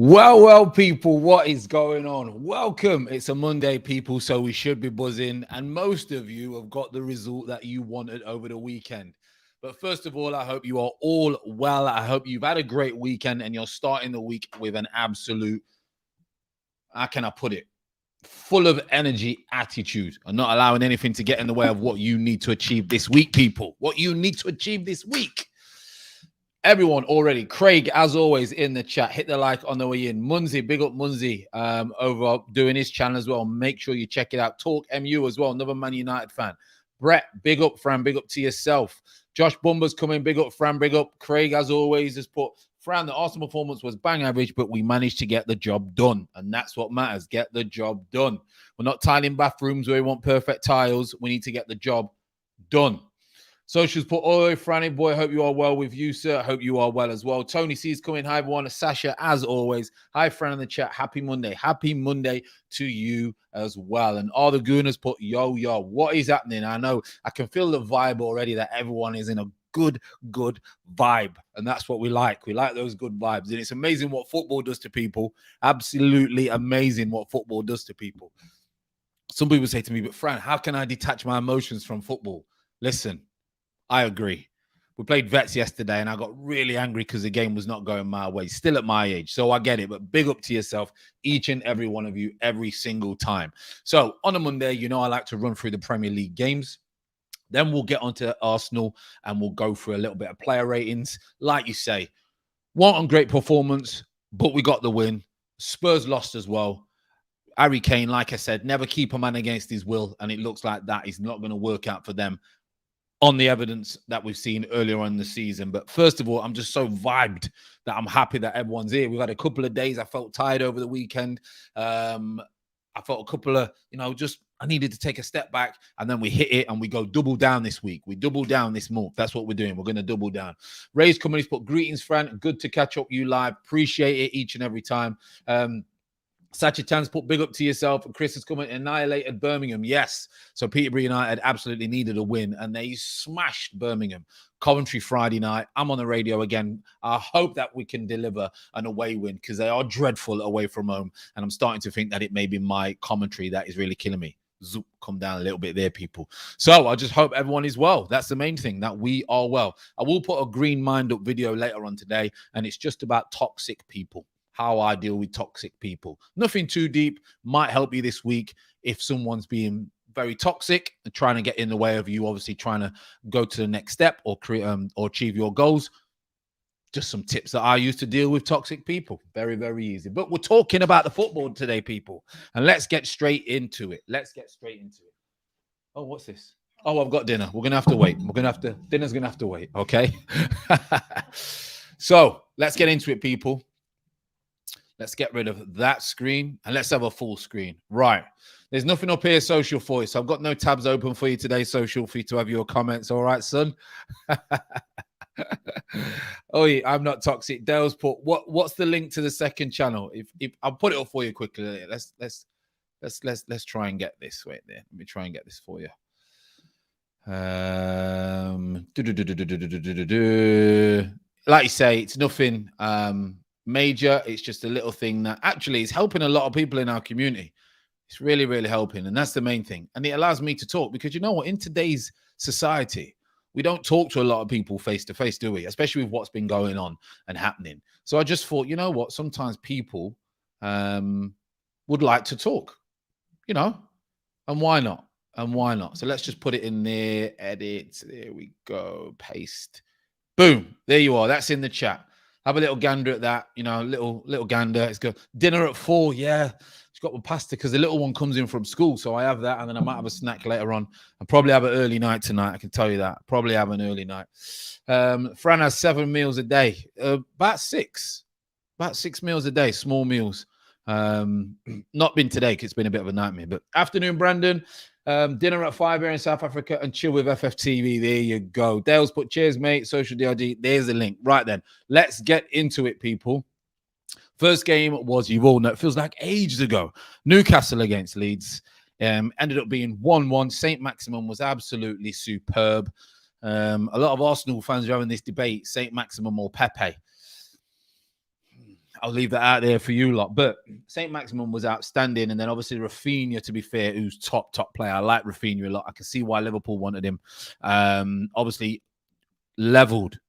Well, people, what is going on? Welcome. It's a Monday, people, so we should be buzzing. And most of you have got the result that you wanted over the weekend. But first of all, I hope you are all well. I hope you've had a great weekend and you're starting the week with an absolute, how can I put it? Full of energy, attitude, and not allowing anything to get in the way of what you need to achieve this week, people. What you need to achieve this week. Everyone already. Craig, as always, in the chat. Hit the like on the way in. Munzi, big up Munzi over doing his channel as well. Make sure you check it out. Talk MU as well. Another Man United fan. Brett, big up, Fran. Big up to yourself. Josh Bumber's coming. Big up, Fran. Big up. Craig, as always, has put, Fran, the Arsenal performance was bang average, but we managed to get the job done. And that's what matters. Get the job done. We're not tiling bathrooms where we want perfect tiles. We need to get the job done. Socials put, oi, Franny boy, hope you are well with you, sir. I hope you are well as well. Tony C's coming. Hi, everyone. Sasha, as always. Hi, Fran in the chat. Happy Monday. Happy Monday to you as well. And all the gooners put, yo, what is happening? I know I can feel the vibe already that everyone is in a good vibe. And that's what we like. We like those good vibes. And it's amazing what football does to people. Absolutely amazing what football does to people. Some people say to me, but Fran, how can I detach my emotions from football? Listen. I agree. We played Vets yesterday and I got really angry because the game was not going my way. Still at my age. So I get it. But big up to yourself, each and every one of you, every single time. So on a Monday, you know I like to run through the Premier League games. Then we'll get onto Arsenal and we'll go through a little bit of player ratings. Like you say, weren't great performance, but we got the win. Spurs lost as well. Harry Kane, like I said, never keep a man against his will. And it looks like that is not going to work out for them on the evidence that we've seen earlier on in the season. But first of all, I'm just so vibed that I'm happy that everyone's here. We've had a couple of days. I felt tired over the weekend. I felt a couple of, I needed to take a step back and then we hit it and we go double down this week. We double down this month. That's what we're doing. We're going to double down. Ray's coming. He's put, greetings, Fran. Good to catch up with you live. Appreciate it each and every time. Sachitan's put big up to yourself. And Chris has come and annihilated Birmingham. Yes. So Peterborough United absolutely needed a win and they smashed Birmingham. Coventry Friday night. I'm on the radio again. I hope that we can deliver an away win because they are dreadful away from home. And I'm starting to think that it may be my commentary that is really killing me. Zoop, come down a little bit there, people. So I just hope everyone is well. That's the main thing, that we are well. I will put a green mind up video later on today and it's just about toxic people. How I deal with toxic people. Nothing too deep. Might help you this week if someone's being very toxic and trying to get in the way of you, obviously trying to go to the next step or create or achieve your goals. Just some tips that I use to deal with toxic people. Very, very easy. But we're talking about the football today, people. And let's get straight into it. Oh, what's this? Oh, I've got dinner. We're going to have to wait. Dinner's going to have to wait. Okay. So let's get into it, people. Let's get rid of that screen and let's have a full screen. Right. There's nothing up here, social for you. So I've got no tabs open for you today, social, for you to have your comments. All right, son. Oh, yeah, I'm not toxic. Dale's put, what's the link to the second channel? If I'll put it up for you quickly. Let's try and get this. Wait there. Let me try and get this for you. Like you say, it's nothing major. It's just a little thing that actually is helping a lot of people in our community. It's really, really helping. And that's the main thing. And it allows me to talk because you know what? In today's society, we don't talk to a lot of people face to face, do we? Especially with what's been going on and happening. So I just thought, you know what? Sometimes people would like to talk, and why not? So let's just put it in there. Edit. There we go. Paste. Boom. There you are. That's in the chat. Have a little gander at that, little gander. It's good. Dinner at 4, yeah. She's got my pasta because the little one comes in from school. So I have that and then I might have a snack later on. And probably have an early night tonight. I can tell you that. Probably have an early night. Fran has 7 meals a day. About 6 meals a day, small meals. Not been today because it's been a bit of a nightmare. But afternoon, Brandon. Dinner at 5 here in South Africa and chill with FFTV. There you go. Dale's put cheers, mate. Social DRD. There's the link. Right then. Let's get into it, people. First game was, you all know, it feels like ages ago. Newcastle against Leeds. Ended up being 1-1. St. Maximin was absolutely superb. A lot of Arsenal fans are having this debate, St. Maximin or Pepe. I'll leave that out there for you lot. But St. Maximin was outstanding. And then obviously Rafinha, to be fair, who's top player. I like Rafinha a lot. I can see why Liverpool wanted him. Obviously leveled.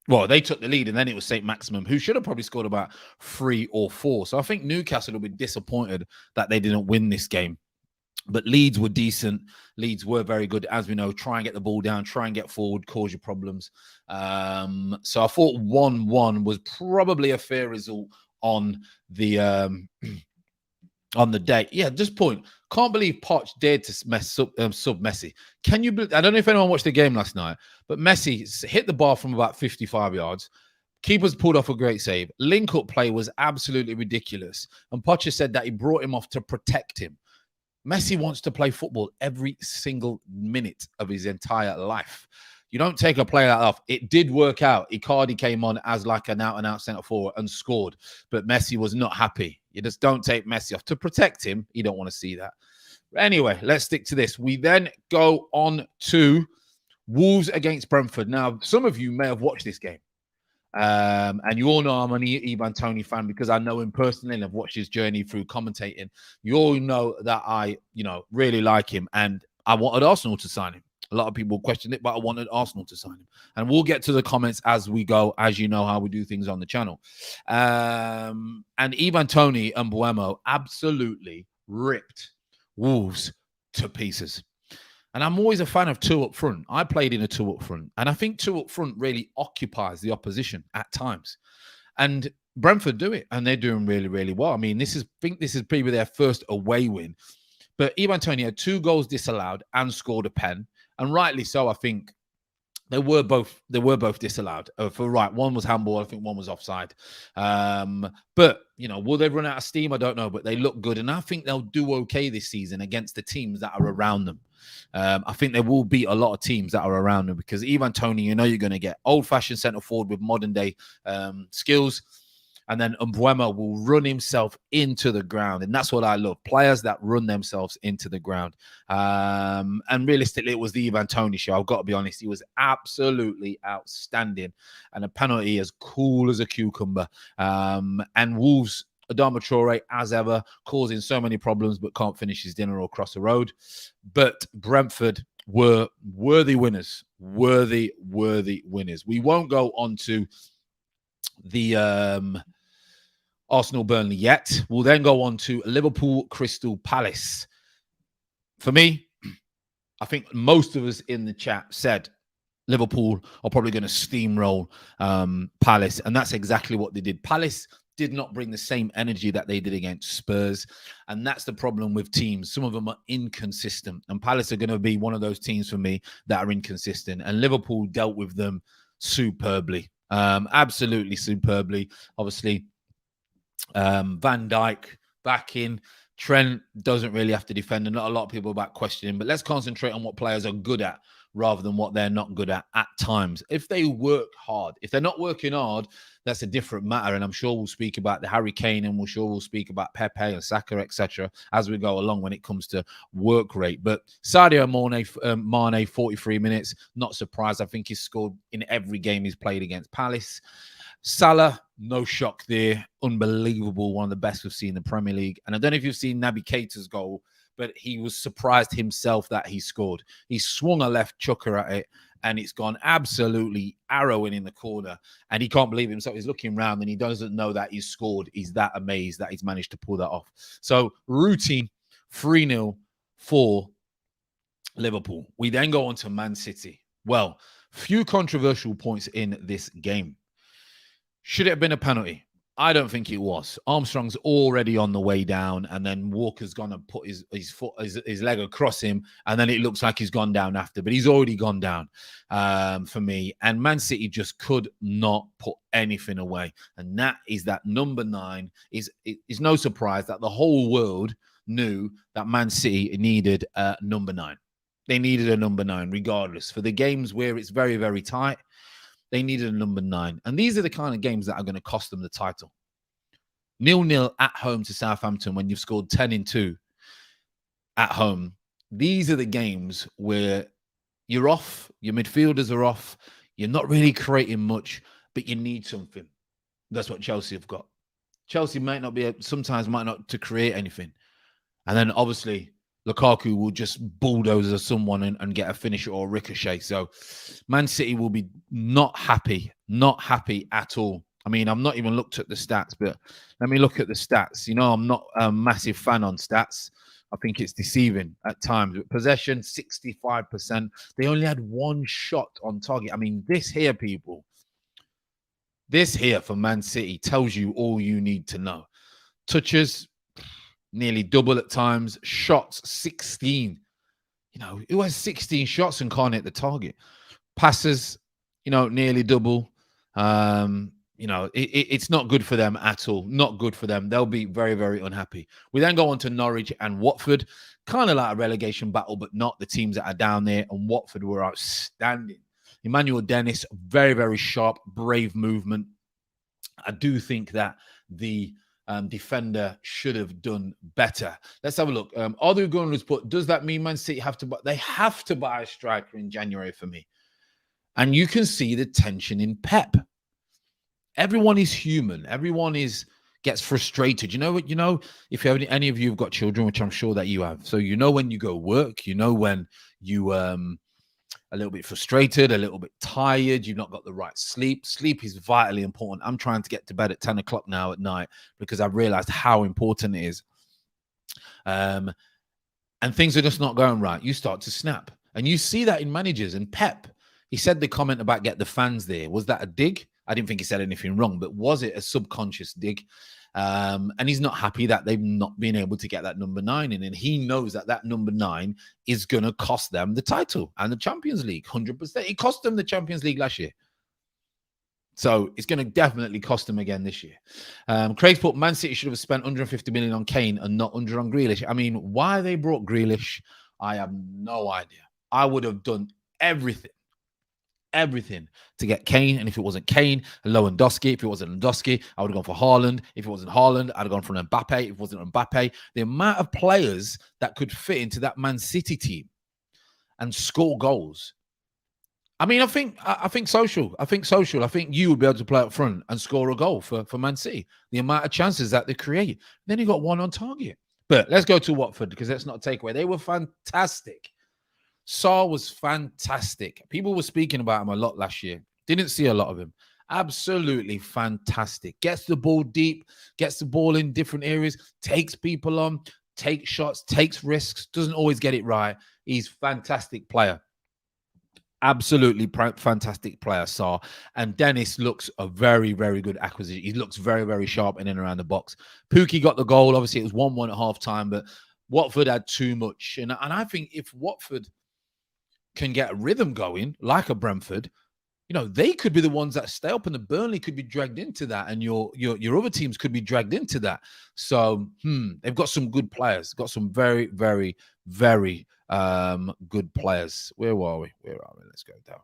Well, they took the lead, and then it was St. Maximin, who should have probably scored about 3 or 4. So I think Newcastle will be disappointed that they didn't win this game. But Leeds were decent. Leeds were very good, as we know. Try and get the ball down, try and get forward, cause you problems. So I thought 1-1 was probably a fair result on the day. Yeah, just point. Can't believe Poch dared to sub Messi. Can you? I don't know if anyone watched the game last night, but Messi hit the bar from about 55 yards. Keeper's pulled off a great save. Link-up play was absolutely ridiculous. And Poch said that he brought him off to protect him. Messi wants to play football every single minute of his entire life. You don't take a player that off. It did work out. Icardi came on as like an out-and-out centre forward and scored, but Messi was not happy. You just don't take Messi off. To protect him, you don't want to see that. Anyway, let's stick to this. We then go on to Wolves against Brentford. Now, some of you may have watched this game. And you all know I'm an Ivan Toney fan because I know him personally and I've watched his journey through commentating. You all know that I, really like him, and I wanted Arsenal to sign him. A lot of people questioned it, but I wanted Arsenal to sign him. And we'll get to the comments as we go, as you know how we do things on the channel. And Ivan Toney and Buemo absolutely ripped Wolves to pieces. And I'm always a fan of 2 up front. I played in a 2 up front. And I think 2 up front really occupies the opposition at times. And Brentford do it. And they're doing really, really well. I mean, I think this is probably their first away win. But Ivan Toney had 2 goals disallowed and scored a pen. And rightly so, I think. They were both disallowed. One was handball, I think one was offside. But will they run out of steam? I don't know. But they look good, and I think they'll do okay this season against the teams that are around them. I think they will beat a lot of teams that are around them because Ivan Toney, you're going to get old-fashioned centre forward with modern-day skills. And then Mbeumo will run himself into the ground. And that's what I love. Players that run themselves into the ground. And realistically, it was the Ivan Toney show. I've got to be honest. He was absolutely outstanding. And a penalty as cool as a cucumber. And Wolves, Adama Traore, as ever, causing so many problems, but can't finish his dinner or cross the road. But Brentford were worthy winners. Worthy winners. We won't go on to the Arsenal Burnley yet. We'll then go on to Liverpool Crystal Palace. For me, I think most of us in the chat said Liverpool are probably going to steamroll Palace, and that's exactly what they did. Palace did not bring the same energy that they did against Spurs, and that's the problem with teams. Some of them are inconsistent, and Palace are going to be one of those teams for me that are inconsistent, and Liverpool dealt with them superbly. Absolutely superbly. Obviously, Van Dijk back in. Trent doesn't really have to defend, and not a lot of people about questioning, but let's concentrate on what players are good at rather than what they're not good at times. If they work hard, if they're not working hard, that's a different matter. And I'm sure we'll speak about the Harry Kane, and we'll speak about Pepe and Saka, etc., as we go along when it comes to work rate. But Sadio Mane, 43 minutes, not surprised. I think he's scored in every game he's played against Palace. Salah, no shock there. Unbelievable. One of the best we've seen in the Premier League. And I don't know if you've seen Naby Keita's goal, but he was surprised himself that he scored. He swung a left chucker at it, and it's gone absolutely arrowing in the corner. And he can't believe himself. He's looking around, and he doesn't know that he's scored. He's that amazed that he's managed to pull that off. So, routine 3-0 for Liverpool. We then go on to Man City. Well, few controversial points in this game. Should it have been a penalty? I don't think it was. Armstrong's already on the way down, and then Walker's going to put his leg across him, and then it looks like he's gone down after, but he's already gone down for me. And Man City just could not put anything away, and that is that number 9 is no surprise that the whole world knew that Man City needed a number 9. They needed a number 9 regardless. For the games where it's very, very tight, they needed a number 9. And these are the kind of games that are going to cost them the title. 0-0 at home to Southampton when you've scored 10-2 at home. These are the games where you're off, your midfielders are off, you're not really creating much, but you need something. That's what Chelsea have got. Chelsea sometimes might not to create anything. And then obviously Lukaku will just bulldozer someone and get a finish or a ricochet. So Man City will be not happy at all. I mean, I've not even looked at the stats, but let me look at the stats. You know, I'm not a massive fan on stats. I think it's deceiving at times. But possession, 65%. They only had one shot on target. I mean, this here, people, this here for Man City tells you all you need to know. Touches, nearly double at times. Shots, 16. You know, who has 16 shots and can't hit the target? Passes, you know, nearly double. You know, it's not good for them at all. Not good for them. They'll be very, very unhappy. We then go on to Norwich and Watford. Kind of like a relegation battle, but not the teams that are down there. And Watford were outstanding. Emmanuel Dennis, very, very sharp, brave movement. I do think that the defender should have done better. Let's have a look. Although Gunners put, does that mean Man City have to buy? They have to buy a striker in January for me. And you can see the tension in Pep. Everyone is human. Everyone gets frustrated. You know what? You know, if you have any of you have got children, which I'm sure that you have. So you know when you go work, you know when you a little bit frustrated, a little bit tired, you've not got the right sleep. Sleep is vitally important. I'm trying to get to bed at 10 o'clock now at night because I've realized how important it is. And things are just not going right. You start to snap. And you see that in managers. And Pep, he said the comment about get the fans there. Was that a dig? I didn't think he said anything wrong, but was it a subconscious dig? And he's not happy that they've not been able to get that number 9 in. And he knows that number 9 is going to cost them the title and the Champions League, 100%. It cost them the Champions League last year. So it's going to definitely cost them again this year. Craig's put, Man City should have spent 150 million on Kane and not 100 on Grealish. I mean, why they brought Grealish, I have no idea. I would have done everything to get Kane. And if it wasn't Kane, Lewandowski. If it wasn't Lewandowski, I would have gone for Haaland. If it wasn't Haaland, I'd have gone for Mbappe. If it wasn't Mbappe, the amount of players that could fit into that Man City team and score goals. I mean, I think social. I think you would be able to play up front and score a goal for Man City. The amount of chances that they create. Then you got one on target. But let's go to Watford because that's not a takeaway. They were fantastic. Sarr was fantastic. People were speaking about him a lot last year. Didn't see a lot of him. Absolutely fantastic. Gets the ball deep, gets the ball in different areas, takes people on, takes shots, takes risks, doesn't always get it right. He's a fantastic player. Absolutely fantastic player, Sarr. And Dennis looks a very, very good acquisition. He looks very, very sharp in and around the box. Pookie got the goal. Obviously, it was 1-1 at half time, but Watford had too much. And I think if Watford can get a rhythm going, like a Brentford, you know, they could be the ones that stay up, and the Burnley could be dragged into that, and your other teams could be dragged into that. So they've got some good players, got some very, very, very good players. Where are we? Let's go down.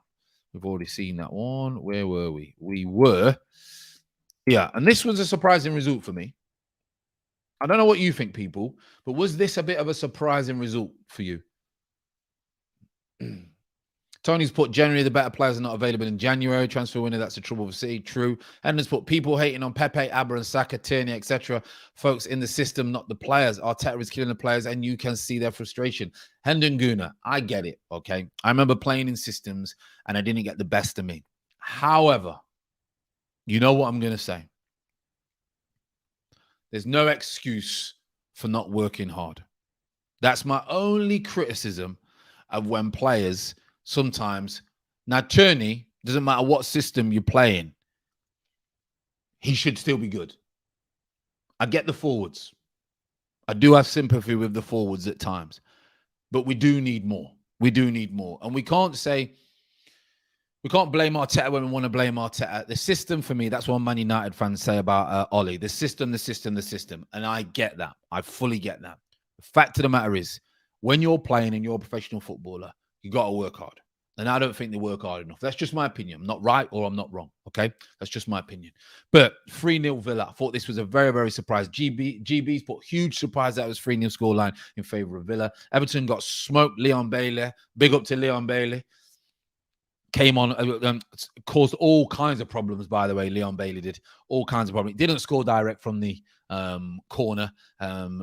We've already seen that one. Where were we? We were, yeah, and this was a surprising result for me. I don't know what you think, people, but was this a bit of a surprising result for you? Tony's put, generally the better players are not available in January. Transfer window, that's a trouble for City. True. Hender's put, people hating on Pepe, Abba and Saka, Tierney, etc. Folks in the system, not the players. Arteta is killing the players, and you can see their frustration. Hendon Guna, I get it, okay? I remember playing in systems, and I didn't get the best of me. However, you know what I'm going to say? There's no excuse for not working hard. That's my only criticism of when players sometimes. Now, Tierney, doesn't matter what system you're playing, he should still be good. I get the forwards. I do have sympathy with the forwards at times, but we do need more. We do need more. And we can't blame Arteta when we want to blame Arteta. The system, for me, that's what Man United fans say about Ollie. The system. And I get that. I fully get that. The fact of the matter is, when you're playing and you're a professional footballer, you got to work hard. And I don't think they work hard enough. That's just my opinion. I'm not right or I'm not wrong, okay? That's just my opinion. But 3-0 Villa. I thought this was a very, very surprise. GB's put huge surprise that was 3-0 scoreline in favour of Villa. Everton got smoked. Leon Bailey. Big up to Leon Bailey. came on, caused all kinds of problems, by the way. Leon Bailey did all kinds of problems. Didn't score direct from the corner,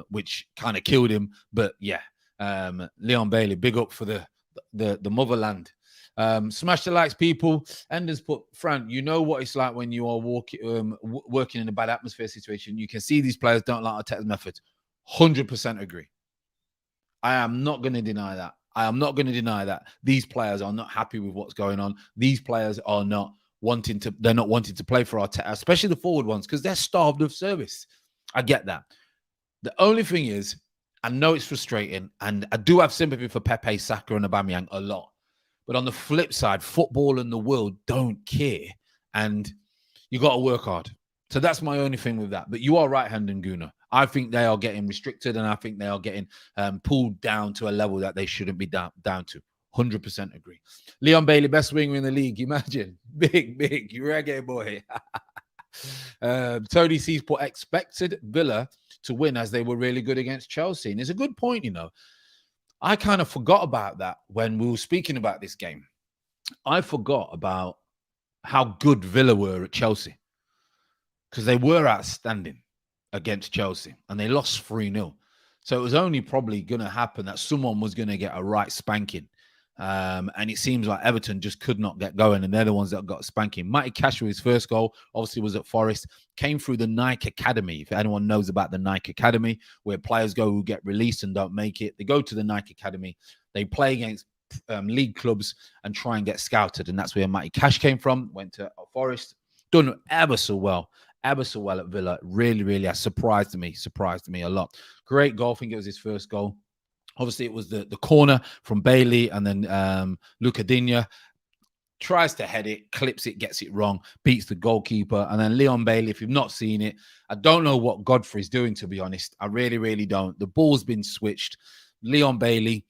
which kind of killed him. But yeah, Leon Bailey, big up for the motherland. Smash the likes, people. Enders put, Fran, you know what it's like when you are working in a bad atmosphere situation. You can see these players don't like Arteta's methods. 100% agree. I am not going to deny that. I am not going to deny that these players are not happy with what's going on. These players are not wanting to, they're not wanting to play for Arteta, especially the forward ones, because they're starved of service. I get that. The only thing is, I know it's frustrating, and I do have sympathy for Pepe, Saka, and Aubameyang a lot. But on the flip side, football and the world don't care, and you got to work hard. So that's my only thing with that. But you are right, Hendon Guna. I think they are getting restricted, and I think they are getting pulled down to a level that they shouldn't be down to. 100% agree. Leon Bailey, best winger in the league. Imagine. Big. You reggae boy. Tony C's put expected Villa to win as they were really good against Chelsea. And it's a good point, you know. I kind of forgot about that when we were speaking about this game. I forgot about how good Villa were at Chelsea, because they were outstanding against Chelsea and they lost 3-0. So it was only probably going to happen that someone was going to get a right spanking. And it seems like Everton just could not get going, and they're the ones that got spanking. Matty Cash with his first goal, obviously was at Forest, came through the Nike Academy. If anyone knows about the Nike Academy, where players go who get released and don't make it, they go to the Nike Academy, they play against league clubs and try and get scouted. And that's where Matty Cash came from, went to Forest, done ever so well at Villa. Really has surprised me a lot. Great goal. I think it was his first goal. Obviously, it was the corner from Bailey, and then Luca Digne tries to head it, clips it, gets it wrong, beats the goalkeeper. And then Leon Bailey, if you've not seen it, I don't know what Godfrey's doing, to be honest. I really don't. The ball's been switched. Leon Bailey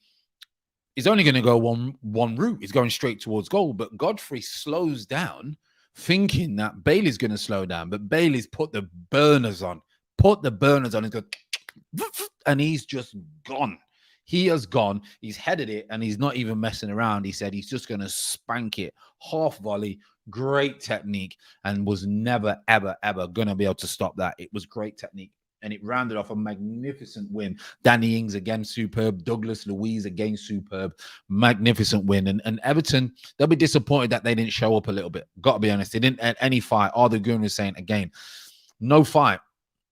is only going to go one route. He's going straight towards goal, but Godfrey slows down, thinking that Bailey's going to slow down. But Bailey's put the burners on. He's got, and he's just gone. He has gone. He's headed it, and he's not even messing around. He said he's just going to spank it. Half volley, great technique, and was never, ever going to be able to stop that. It was great technique, and it rounded off a magnificent win. Danny Ings again, superb. Douglas Luiz again, superb. Magnificent win. And Everton, they'll be disappointed that they didn't show up a little bit. Got to be honest. They didn't add any fight. Arthur Gunn was saying again, no fight.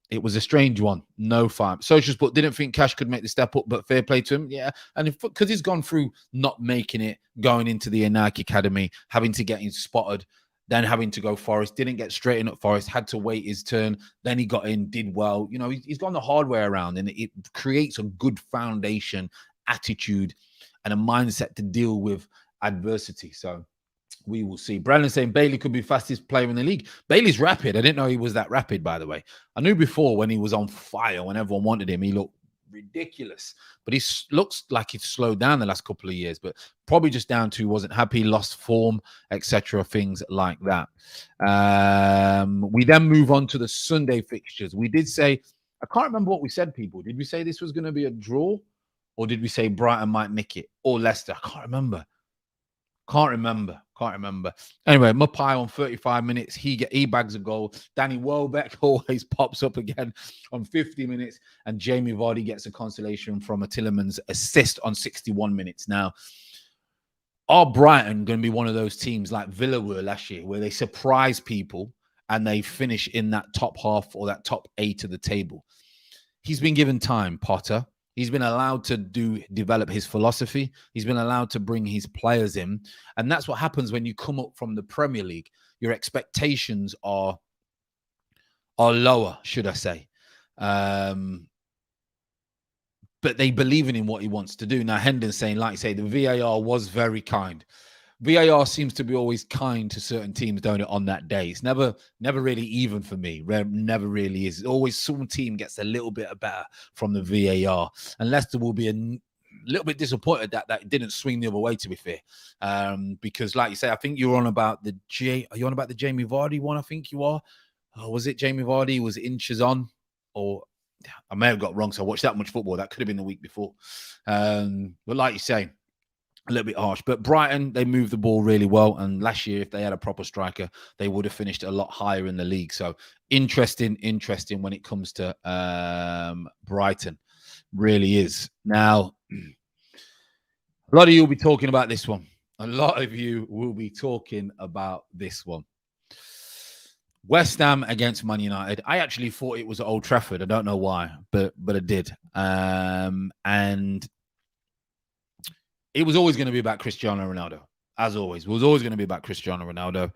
It was a strange one. No fight. Socials put, didn't think Cash could make the step up, but fair play to him. Yeah. And because he's gone through not making it, going into the Nike Academy, having to get him spotted, then having to go Forest, didn't get straight in at Forest, had to wait his turn. Then he got in, did well. You know, he's gone the hard way around, and it creates a good foundation, attitude, and a mindset to deal with adversity. So we will see. Brandon saying Bailey could be fastest player in the league. Bailey's rapid. I didn't know he was that rapid, by the way. I knew before when he was on fire, when everyone wanted him, he looked ridiculous. But he looks like he's slowed down the last couple of years, but probably just down to wasn't happy, lost form, etc. Things like that. We then move on to the Sunday fixtures. We did say, I can't remember what we said, people. Did we say this was going to be a draw? Or did we say Brighton might nick it? Or Leicester? I can't remember. Anyway, Mapai on 35 minutes. He bags a goal. Danny Welbeck always pops up again on 50 minutes. And Jamie Vardy gets a consolation from a Tillerman's assist on 61 minutes. Now, are Brighton going to be one of those teams like Villa were last year, where they surprise people and they finish in that top half or that top 8 of the table? He's been given time, Potter. He's been allowed to develop his philosophy. He's been allowed to bring his players in. And that's what happens when you come up from the Premier League. Your expectations are lower, should I say. But they believe in what he wants to do. Now, Hendon's saying, like you say, the VAR was very kind. VAR seems to be always kind to certain teams, don't it, on that day? It's never really even for me. Never really is. Always some team gets a little bit better from the VAR. And Leicester will be a little bit disappointed that it didn't swing the other way, to be fair. Because, like you say, I think you're on about the Jamie Vardy one? I think you are. Was it Jamie Vardy? Was inches on? Or I may have got wrong, so I watched that much football. That could have been the week before. But like you say, a little bit harsh. But Brighton, they moved the ball really well. And last year, if they had a proper striker, they would have finished a lot higher in the league. So interesting when it comes to Brighton. Really is. Now, a lot of you will be talking about this one. A lot of you will be talking about this one. West Ham against Man United. I actually thought it was at Old Trafford. I don't know why, but I did. And it was always going to be about Cristiano Ronaldo, as always. It was always going to be about Cristiano Ronaldo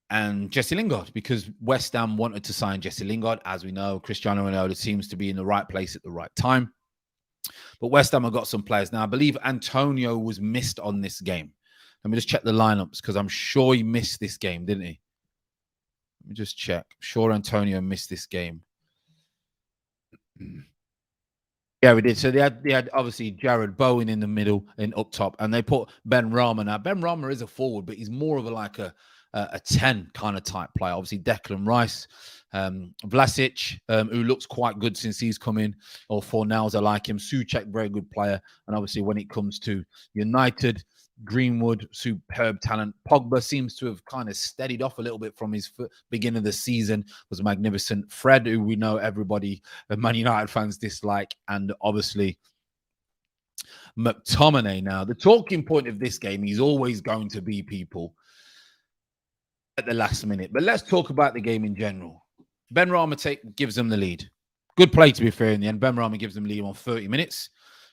and Jesse Lingard, because West Ham wanted to sign Jesse Lingard. As we know, Cristiano Ronaldo seems to be in the right place at the right time. But West Ham have got some players. Now, I believe Antonio was missed on this game. Let me just check the lineups, because I'm sure he missed this game, didn't he? Let me just check. I'm sure Antonio missed this game. Yeah, we did. So they had obviously Jared Bowen in the middle and up top, and they put Ben Rama. Now, Ben Rama is a forward, but he's more of a 10 kind of type player. Obviously, Declan Rice, Vlasic, who looks quite good since he's come in, or Fornals, I like him. Souček, very good player. And obviously, when it comes to United, Greenwood, superb talent. Pogba seems to have kind of steadied off a little bit from his beginning of the season, was magnificent. Fred, who we know everybody, Man United fans dislike, and obviously McTominay. Now, the talking point of this game is always going to be people at the last minute. But let's talk about the game in general. Ben Rama gives them the lead. Good play, to be fair, in the end. Ben Rama gives them the lead on 30 minutes.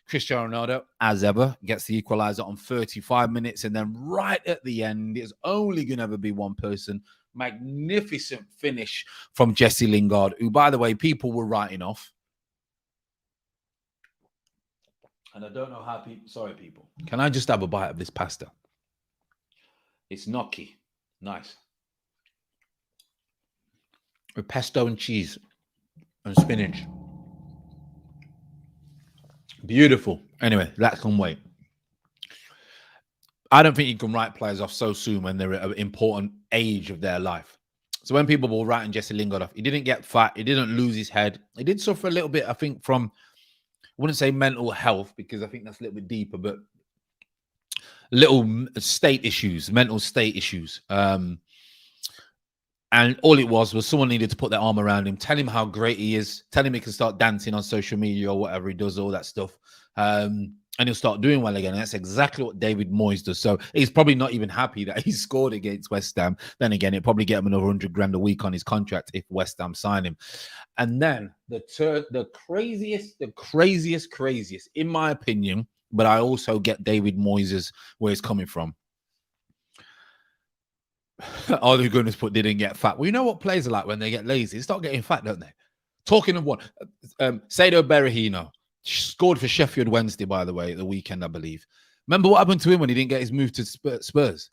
Cristiano Ronaldo, as ever, gets the equalizer on 35 minutes. And then right at the end, there's only going to ever be one person. Magnificent finish from Jesse Lingard, who, by the way, people were writing off. And I don't know how people... Sorry, people. Can I just have a bite of this pasta? It's gnocchi. Nice. With pesto and cheese and spinach. Beautiful. Anyway, that can wait. I don't think you can write players off so soon when they're at an important age of their life. So when people were writing Jesse Lingard off, he didn't get fat. He didn't lose his head. He did suffer a little bit, I think, from, I wouldn't say mental health, because I think that's a little bit deeper, but little state issues, mental state issues. And all it was someone needed to put their arm around him, tell him how great he is, tell him he can start dancing on social media or whatever he does, all that stuff. And he'll start doing well again. And that's exactly what David Moyes does. So he's probably not even happy that he scored against West Ham. Then again, it'll probably get him another 100 grand a week on his contract if West Ham sign him. And then the craziest, in my opinion, but I also get David Moyes' where he's coming from. Oh, the goodness, but didn't get fat. Well, you know what players are like when they get lazy? They start getting fat, don't they? Talking of one, Saido Berahino scored for Sheffield Wednesday, by the way, at the weekend, I believe. Remember what happened to him when he didn't get his move to Spurs?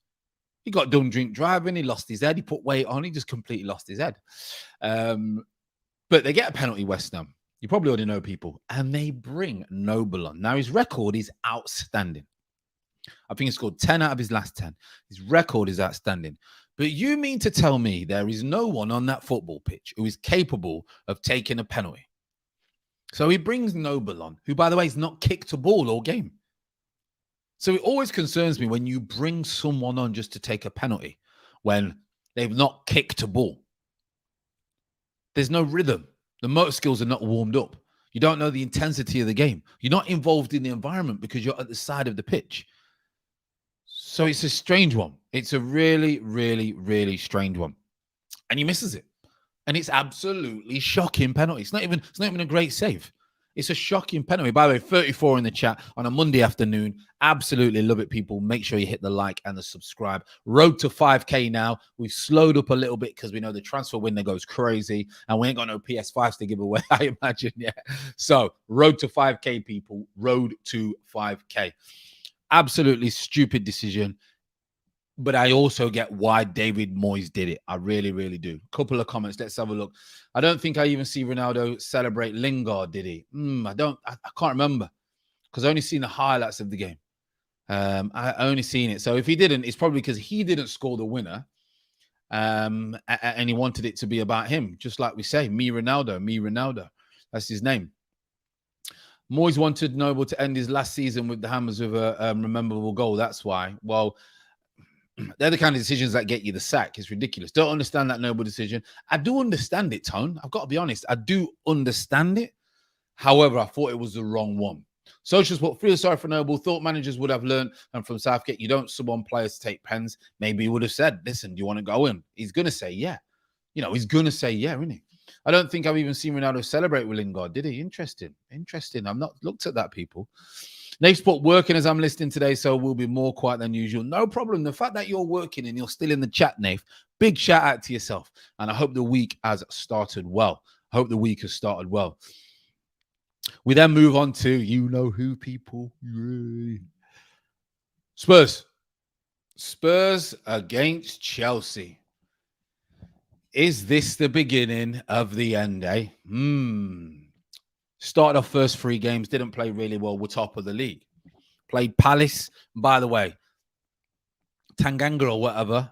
He got done drink driving. He lost his head. He put weight on. He just completely lost his head. But they get a penalty, West Ham. You probably already know, people. And they bring Noble on. Now, his record is outstanding. I think he scored 10 out of his last 10. His record is outstanding. But you mean to tell me there is no one on that football pitch who is capable of taking a penalty? So he brings Noble on, who, by the way, has not kicked a ball all game. So it always concerns me when you bring someone on just to take a penalty when they've not kicked a ball. There's no rhythm. The motor skills are not warmed up. You don't know the intensity of the game. You're not involved in the environment because you're at the side of the pitch. So it's a strange one. It's a really, really, really strange one. And he misses it. And it's absolutely shocking penalty. It's not even a great save. It's a shocking penalty. By the way, 34 in the chat on a Monday afternoon. Absolutely love it, people. Make sure you hit the like and the subscribe. Road to 5K now. We've slowed up a little bit because we know the transfer window goes crazy and we ain't got no PS5s to give away, I imagine. Yeah. So road to 5K, people. Road to 5K. Absolutely stupid decision. But I also get why David Moyes did it. I really, really do. Couple of comments. Let's have a look. I don't think I even see Ronaldo celebrate Lingard, did he? I can't remember because I only seen the highlights of the game. I only seen it. So if he didn't, it's probably because he didn't score the winner. And he wanted it to be about him. Just like we say, me Ronaldo. That's his name. Moyes wanted Noble to end his last season with the Hammers with a memorable goal. That's why. Well, they're the kind of decisions that get you the sack. It's ridiculous. Don't understand that Noble decision. I do understand it, Tone. I've got to be honest. I do understand it. However, I thought it was the wrong one. Socials put, feel sorry for Noble. Thought managers would have learned, and from Southgate, you don't sub on players to take pens. Maybe he would have said, listen, do you want to go in? He's going to say, yeah. You know, he's going to say, yeah, isn't he? I don't think I've even seen Ronaldo celebrate with Lingard, did he? Interesting. I've not looked at that, people. Nate's put, working as I'm listening today, so we'll be more quiet than usual. No problem. The fact that you're working and you're still in the chat, Nate, big shout out to yourself. And I hope the week has started well. We then move on to you know who, people. Spurs against Chelsea. Is this the beginning of the end, eh? Started off first 3 games, didn't play really well. We're top of the league. Played Palace. By the way, Tanganga or whatever,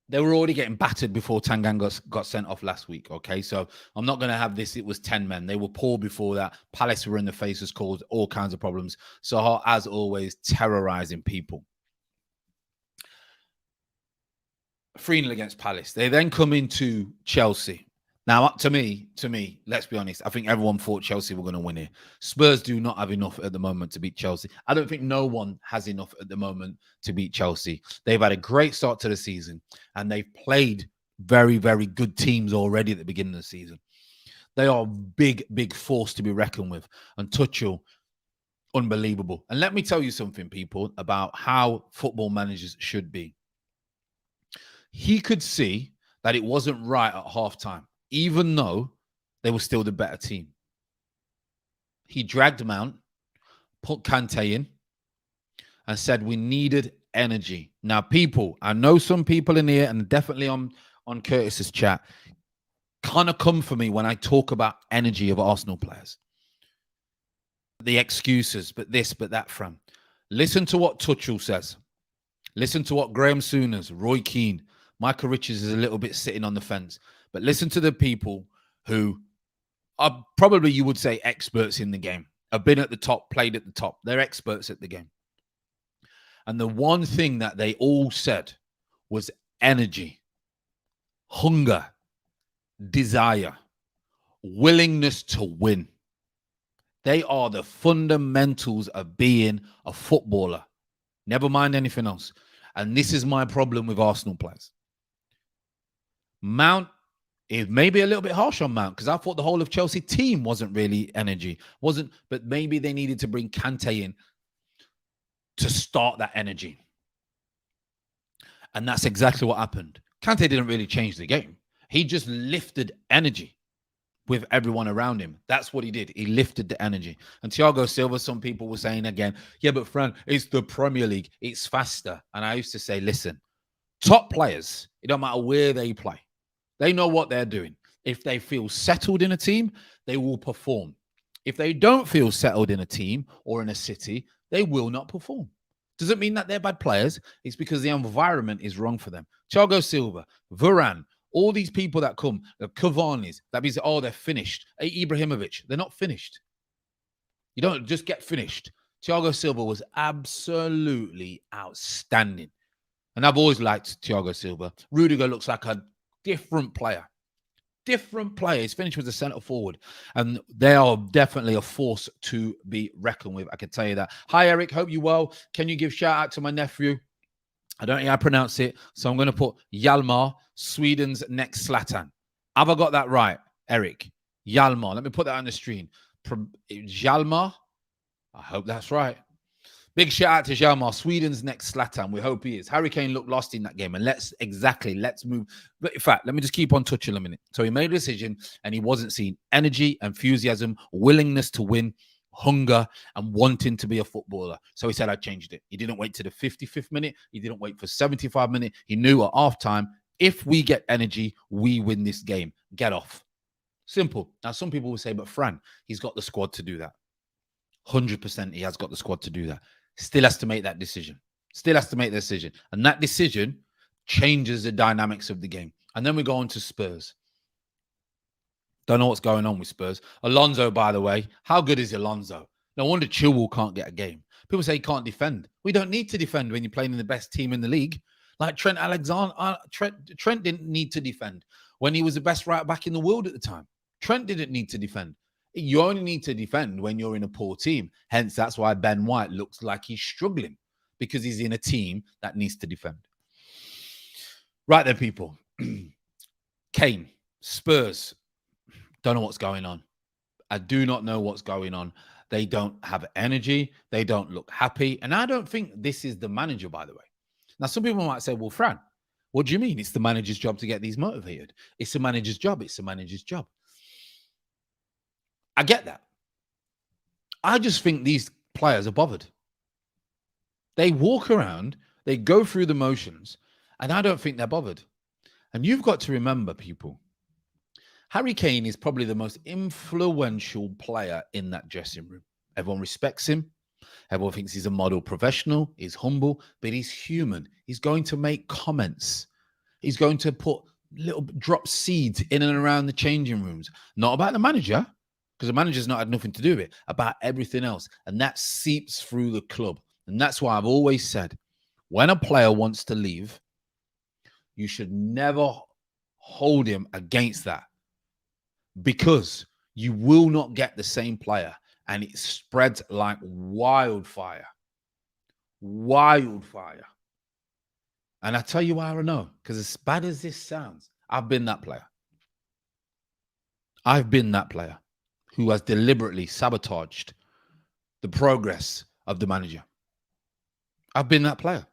they were already getting battered before Tanganga got sent off last week, okay? So I'm not going to have this. It was 10 men. They were poor before that. Palace were in the faces, caused all kinds of problems. So, as always, terrorizing people. 3-0 against Palace. They then come into Chelsea. Now, to me, let's be honest, I think everyone thought Chelsea were going to win here. Spurs do not have enough at the moment to beat Chelsea. I don't think no one has enough at the moment to beat Chelsea. They've had a great start to the season, and they've played very, very good teams already at the beginning of the season. They are big, big force to be reckoned with. And Tuchel, unbelievable. And let me tell you something, people, about how football managers should be. He could see that it wasn't right at halftime, even though they were still the better team. He dragged Mount, put Kante in, and said we needed energy. Now, people, I know some people in here, and definitely on Curtis's chat, kind of come for me when I talk about energy of Arsenal players. The excuses, but this, but that from. Listen to what Tuchel says. Listen to what Graham Souness, Roy Keane, Michael Richards is a little bit sitting on the fence. But listen to the people who are probably, you would say, experts in the game. Have been at the top, played at the top. They're experts at the game. And the one thing that they all said was energy, hunger, desire, willingness to win. They are the fundamentals of being a footballer. Never mind anything else. And this is my problem with Arsenal players. Mount is maybe a little bit harsh on Mount, because I thought the whole of Chelsea team wasn't really energy. But maybe they needed to bring Kante in to start that energy. And that's exactly what happened. Kante didn't really change the game. He just lifted energy with everyone around him. That's what he did. He lifted the energy. And Thiago Silva, some people were saying again, yeah, but Fran, it's the Premier League. It's faster. And I used to say, listen, top players, it don't matter where they play. They know what they're doing. If they feel settled in a team, they will perform. If they don't feel settled in a team or in a city, they will not perform. Doesn't mean that they're bad players. It's because the environment is wrong for them. Thiago Silva, Varane, all these people that come, the Cavani's, that means, oh, they're finished. Ibrahimovic, they're not finished. You don't just get finished. Thiago Silva was absolutely outstanding. And I've always liked Thiago Silva. Rudiger looks like a different player. He's finished with the centre forward. And they are definitely a force to be reckoned with. I can tell you that. Hi, Eric. Hope you well. Can you give shout out to my nephew? I don't know how I pronounce it. So I'm going to put Hjalmar, Sweden's next Zlatan. Have I got that right, Eric? Hjalmar. Let me put that on the screen. Hjalmar. I hope that's right. Big shout out to Hjalmar, Sweden's next Zlatan. We hope he is. Harry Kane looked lost in that game. And let's move. But in fact, let me just keep on touching a minute. So he made a decision and he wasn't seeing energy, enthusiasm, willingness to win, hunger, and wanting to be a footballer. So he said, I changed it. He didn't wait to the 55th minute. He didn't wait for 75 minutes. He knew at halftime, if we get energy, we win this game. Get off. Simple. Now, some people will say, but Fran, he's got the squad to do that. 100% he has got the squad to do that. Still has to make that decision. And that decision changes the dynamics of the game. And then we go on to Spurs. Don't know what's going on with Spurs. Alonso, by the way, how good is Alonso? No wonder Chilwell can't get a game. People say he can't defend. We don't need to defend when you're playing in the best team in the league. Like Trent Alexander, Trent didn't need to defend when he was the best right back in the world at the time. Trent didn't need to defend. You only need to defend when you're in a poor team. Hence, that's why Ben White looks like he's struggling, because he's in a team that needs to defend. Right then, people. Kane, Spurs. Don't know what's going on. I do not know what's going on. They don't have energy. They don't look happy. And I don't think this is the manager, by the way. Now, some people might say, well, Fran, what do you mean? It's the manager's job to get these motivated. It's the manager's job. It's the manager's job. I get that. I just think these players are bothered. They walk around, they go through the motions, and I don't think they're bothered. And you've got to remember, people, Harry Kane is probably the most influential player in that dressing room. Everyone respects him. Everyone thinks he's a model professional. He's humble, but he's human. He's going to make comments. He's going to put little drop seeds in and around the changing rooms. Not about the manager, because the manager's not had nothing to do with it, about everything else. And that seeps through the club. And that's why I've always said, when a player wants to leave, you should never hold him against that, because you will not get the same player, and it spreads like wildfire. Wildfire. And I tell you why I know, because as bad as this sounds, I've been that player. I've been that player who has deliberately sabotaged the progress of the manager. I've been that player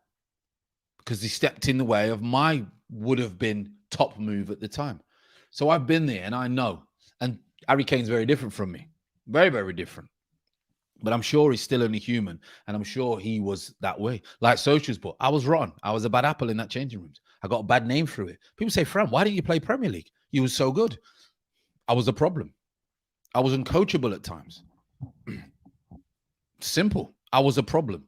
because he stepped in the way of my would have been top move at the time. So I've been there and I know. And Harry Kane's very different from me. Very, very different. But I'm sure he's still only human. And I'm sure he was that way. Like Socials put, I was rotten. I was a bad apple in that changing rooms. I got a bad name through it. People say, Fran, why didn't you play Premier League? You were so good. I was a problem. I was uncoachable at times. Simple. I was a problem.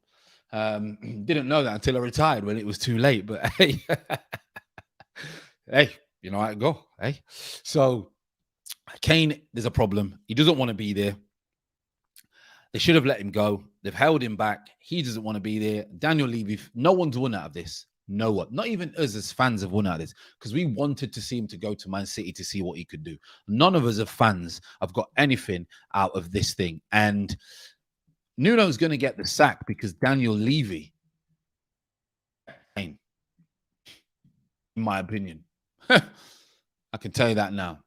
Didn't know that until I retired when it was too late. But hey, hey, you know how it go. Hey, so Kane, there's a problem. He doesn't want to be there. They should have let him go. They've held him back. He doesn't want to be there. Daniel Levy, no one's won out of this. No one. Not even us as fans have won out of this, because we wanted to see him to go to Man City to see what he could do. None of us as fans have got anything out of this thing. And Nuno's going to get the sack because Daniel Levy, in my opinion. I can tell you that now.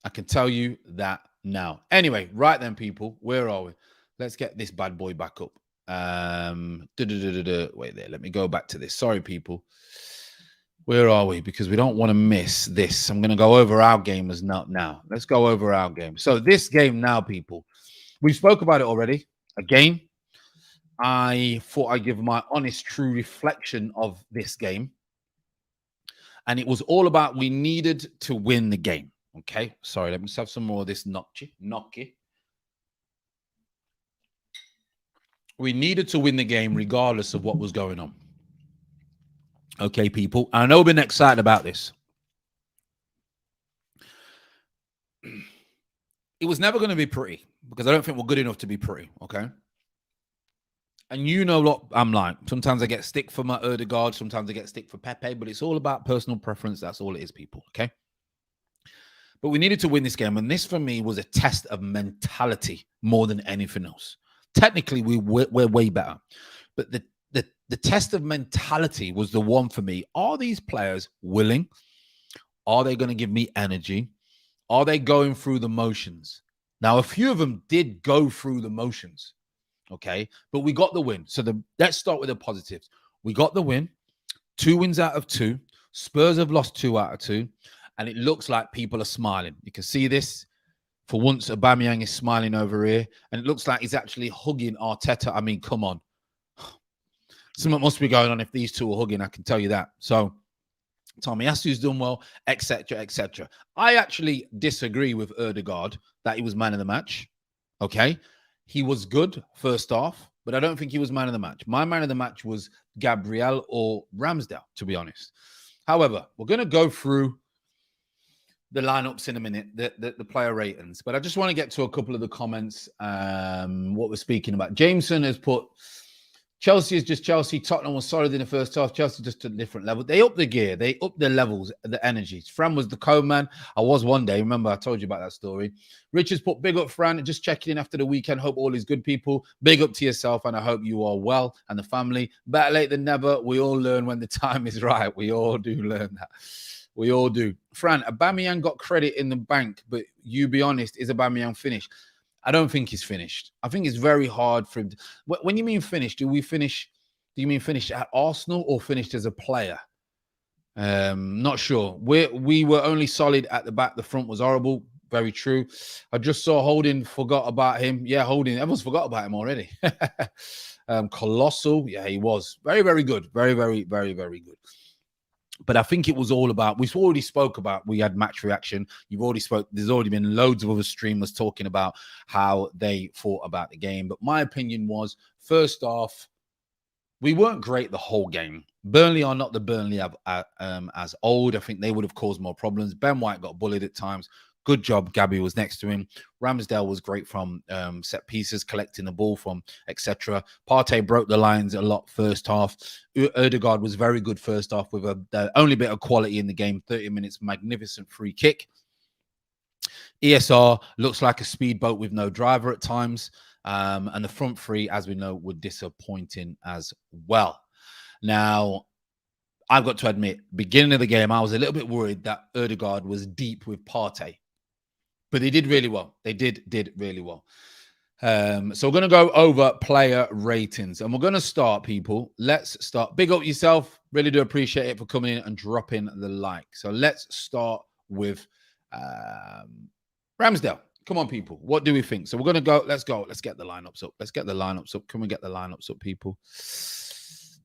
I can tell you that now. Anyway, right then, people, where are we? Let's get this bad boy back up. Wait there. Let me go back to this. Sorry, people. Where are we? Because we don't want to miss this. I'm going to go over our game as not now. Let's go over our game. So this game now, people, we spoke about it already. Again, I thought I'd give my honest, true reflection of this game. And it was all about we needed to win the game. Okay. Sorry, let me just have some more of this gnocchi. We needed to win the game regardless of what was going on. Okay, people. I know we've been excited about this. It was never going to be pretty because I don't think we're good enough to be pretty. Okay. And you know what I'm like. Sometimes I get stick for my Odegaard. Sometimes I get stick for Pepe. But it's all about personal preference. That's all it is, people. Okay. But we needed to win this game. And this, for me, was a test of mentality more than anything else. Technically, we're way better. But the test of mentality was the one for me. Are these players willing? Are they going to give me energy? Are they going through the motions? Now, a few of them did go through the motions. Okay, but we got the win. So let's start with the positives. We got the win. 2 wins out of 2. Spurs have lost 2 out of 2. And it looks like people are smiling. You can see this. For once, Aubameyang is smiling over here. And it looks like he's actually hugging Arteta. I mean, come on. Something must be going on if these two are hugging. I can tell you that. So Tomiyasu's done well, etc., etc. I actually disagree with Odegaard that he was man of the match. Okay. He was good first half, but I don't think he was man of the match. My man of the match was Gabriel or Ramsdale, to be honest. However, we're going to go through the lineups in a minute, the player ratings. But I just want to get to a couple of the comments, what we're speaking about. Jameson has put, Chelsea is just Chelsea. Tottenham was solid in the first half. Chelsea just at a different level. They upped the gear. They upped the levels, the energies. Fran was the co-man. I was one day. Remember, I told you about that story. Richards put, big up, Fran. Just checking in after the weekend. Hope all is good, people. Big up to yourself, and I hope you are well and the family. Better late than never. We all learn when the time is right. We all do learn that. We all do. Fran, Aubameyang got credit in the bank, but you be honest, is Aubameyang finished? I don't think he's finished. I think it's very hard for him. When you mean finished, do you mean finished at Arsenal or finished as a player? Not sure. We were only solid at the back. The front was horrible. Very true. I just saw Holding forgot about him. Yeah, Holding. Everyone's forgot about him already. Colossal. Yeah, he was. Very, very good. Very, very, very, very good. But I think it was all about, we've already spoke about, we had match reaction. You've already spoke, there's already been loads of other streamers talking about how they thought about the game. But my opinion was, first off, we weren't great the whole game. Burnley are not the Burnley as old. I think they would have caused more problems. Ben White got bullied at times. Good job. Gabby was next to him. Ramsdale was great from set pieces, collecting the ball from, etc. Partey broke the lines a lot first half. Ødegaard was very good first half with the only bit of quality in the game. 30 minutes, magnificent free kick. ESR looks like a speedboat with no driver at times. And the front three, as we know, were disappointing as well. Now, I've got to admit, beginning of the game, I was a little bit worried that Ødegaard was deep with Partey. But they did really well. They did really well. So we're going to go over player ratings. And we're going to start, people. Let's start. Big up yourself. Really do appreciate it for coming in and dropping the like. So let's start with Ramsdale. Come on, people. What do we think? So we're going to go. Let's go. Let's get the lineups up. Let's get the lineups up. Can we get the lineups up, people? Let's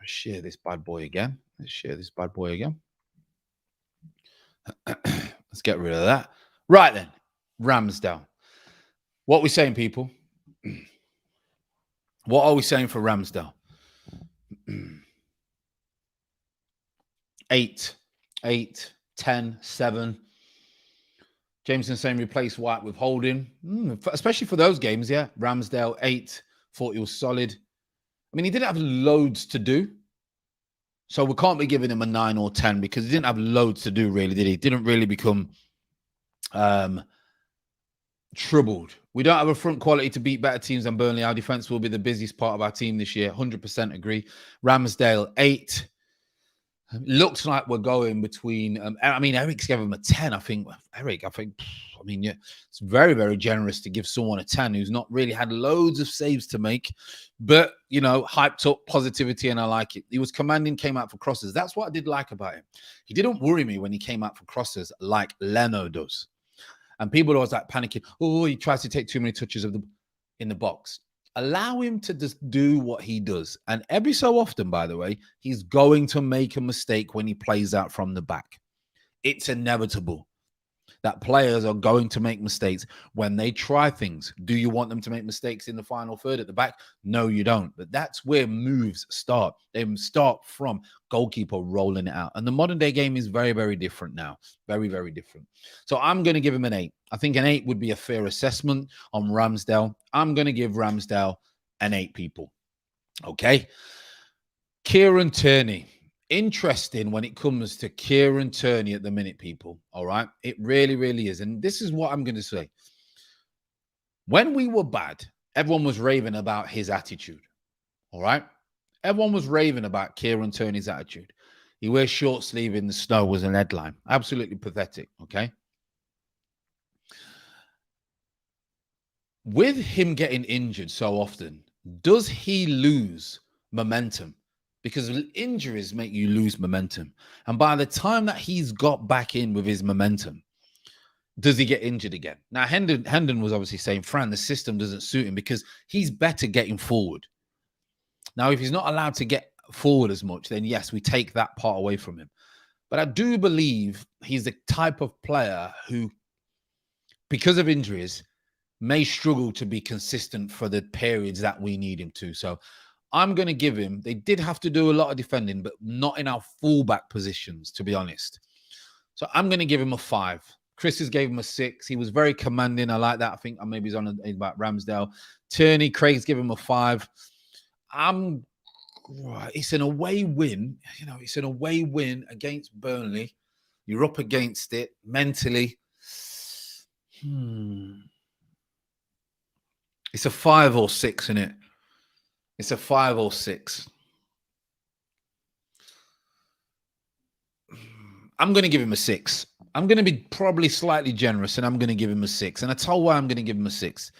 share this bad boy again. Let's get rid of that. Right then, Ramsdale. What are we saying, people? What are we saying for Ramsdale? 8, 10, 7. Jameson saying replace White with Holding. Especially for those games, yeah. Ramsdale, 8. Thought he was solid. I mean, he didn't have loads to do. So we can't be giving him a 9 or 10 because he didn't have loads to do, really, did he? Didn't really become troubled. We don't have a front quality to beat better teams than Burnley. Our defense will be the busiest part of our team this year. 100% agree. Ramsdale, 8. Looks like we're going between... I mean, Eric's gave him a 10, I think. I mean, yeah, it's very, very generous to give someone a 10 who's not really had loads of saves to make, but, you know, hyped up positivity, and I like it. He was commanding, came out for crosses. That's what I did like about him. He didn't worry me when he came out for crosses like Leno does. And people are always like panicking, oh, he tries to take too many touches in the box. Allow him to just do what he does. And every so often, by the way, he's going to make a mistake when he plays out from the back. It's inevitable that players are going to make mistakes when they try things. Do you want them to make mistakes in the final third at the back? No, you don't. But that's where moves start. They start from goalkeeper rolling it out. And the modern day game is very, very different now. Very, very different. So I'm going to give him an 8. I think an 8 would be a fair assessment on Ramsdale. I'm going to give Ramsdale an 8, people. Okay. Kieran Tierney. Interesting when it comes to Kieran Tierney at the minute, people. All right. It really, really is. And this is what I'm going to say. When we were bad, everyone was raving about his attitude. All right. Everyone was raving about Kieran Tierney's attitude. He wears short sleeve in the snow was an headline. Absolutely pathetic. Okay. With him getting injured so often, does he lose momentum? Because injuries make you lose momentum. And by the time that he's got back in with his momentum, does he get injured again? Now, Hendon was obviously saying, Fran, the system doesn't suit him because he's better getting forward. Now, if he's not allowed to get forward as much, then yes, we take that part away from him. But I do believe he's the type of player who, because of injuries, may struggle to be consistent for the periods that we need him to. So I'm going to give him, they did have to do a lot of defending, but not in our fullback positions, to be honest. So I'm going to give him a 5. Chris has gave him a 6. He was very commanding. I like that. I think maybe he's on about Ramsdale. Tierney, Craig's give him a 5. It's an away win. It's an away win against Burnley. You're up against it mentally. It's a 5 or 6, isn't it? It's a 5 or 6. I'm going to give him a 6. I'm going to be probably slightly generous, and I'm going to give him a 6. And I tell you why I'm going to give him a 6.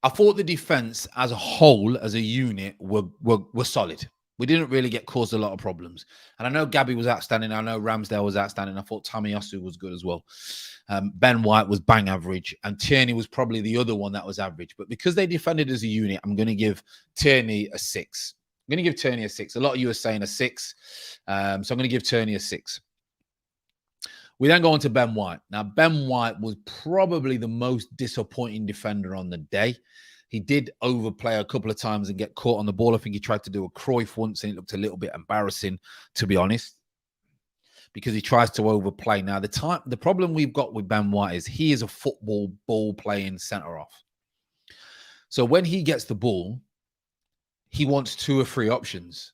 I thought the defense as a whole, as a unit, were solid. We didn't really get caused a lot of problems. And I know Gabby was outstanding. I know Ramsdale was outstanding. I thought Tomiyasu was good as well. Ben White was bang average. And Tierney was probably the other one that was average. But because they defended as a unit, I'm going to give Tierney a 6. I'm going to give Tierney a 6. A lot of you are saying a 6. So I'm going to give Tierney a 6. We then go on to Ben White. Now, Ben White was probably the most disappointing defender on the day. He did overplay a couple of times and get caught on the ball. I think he tried to do a Cruyff once, and it looked a little bit embarrassing, to be honest, because he tries to overplay. Now, the problem we've got with Ben White is he is a football ball-playing centre-off. So when he gets the ball, he wants 2 or 3 options.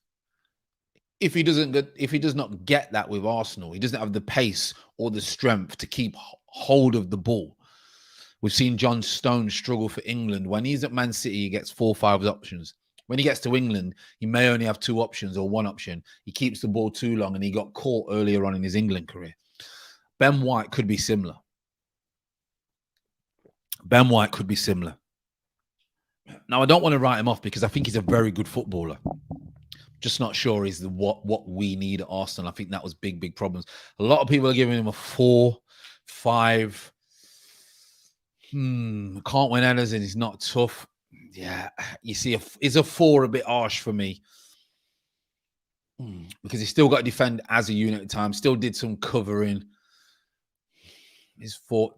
If he does not get that with Arsenal, he doesn't have the pace or the strength to keep hold of the ball. We've seen John Stones struggle for England. When he's at Man City, he gets 4 or 5 options. When he gets to England, he may only have 2 options or 1 option. He keeps the ball too long, and he got caught earlier on in his England career. Ben White could be similar. Ben White could be similar. Now, I don't want to write him off because I think he's a very good footballer. Just not sure is what we need at Arsenal. I think that was big problems. A lot of people are giving him a 4, 5. Can't win headers and he's not tough. Yeah, you see, is a 4 a bit harsh for me? Because he still got to defend as a unit at times. Still did some covering. His 4,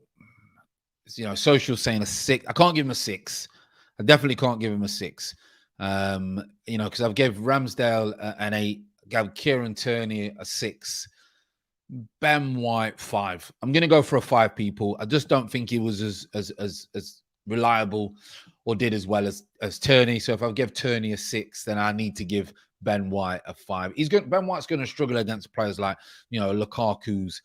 social saying a 6. I can't give him a 6. I definitely can't give him a 6. Because I've gave Ramsdale an 8, gave Kieran Tierney a 6, Ben White 5. I'm going to go for a 5, people. I just don't think he was as reliable or did as well as Tierney. So if I give Tierney a 6, then I need to give Ben White a 5. Ben White's going to struggle against players like Lukaku's,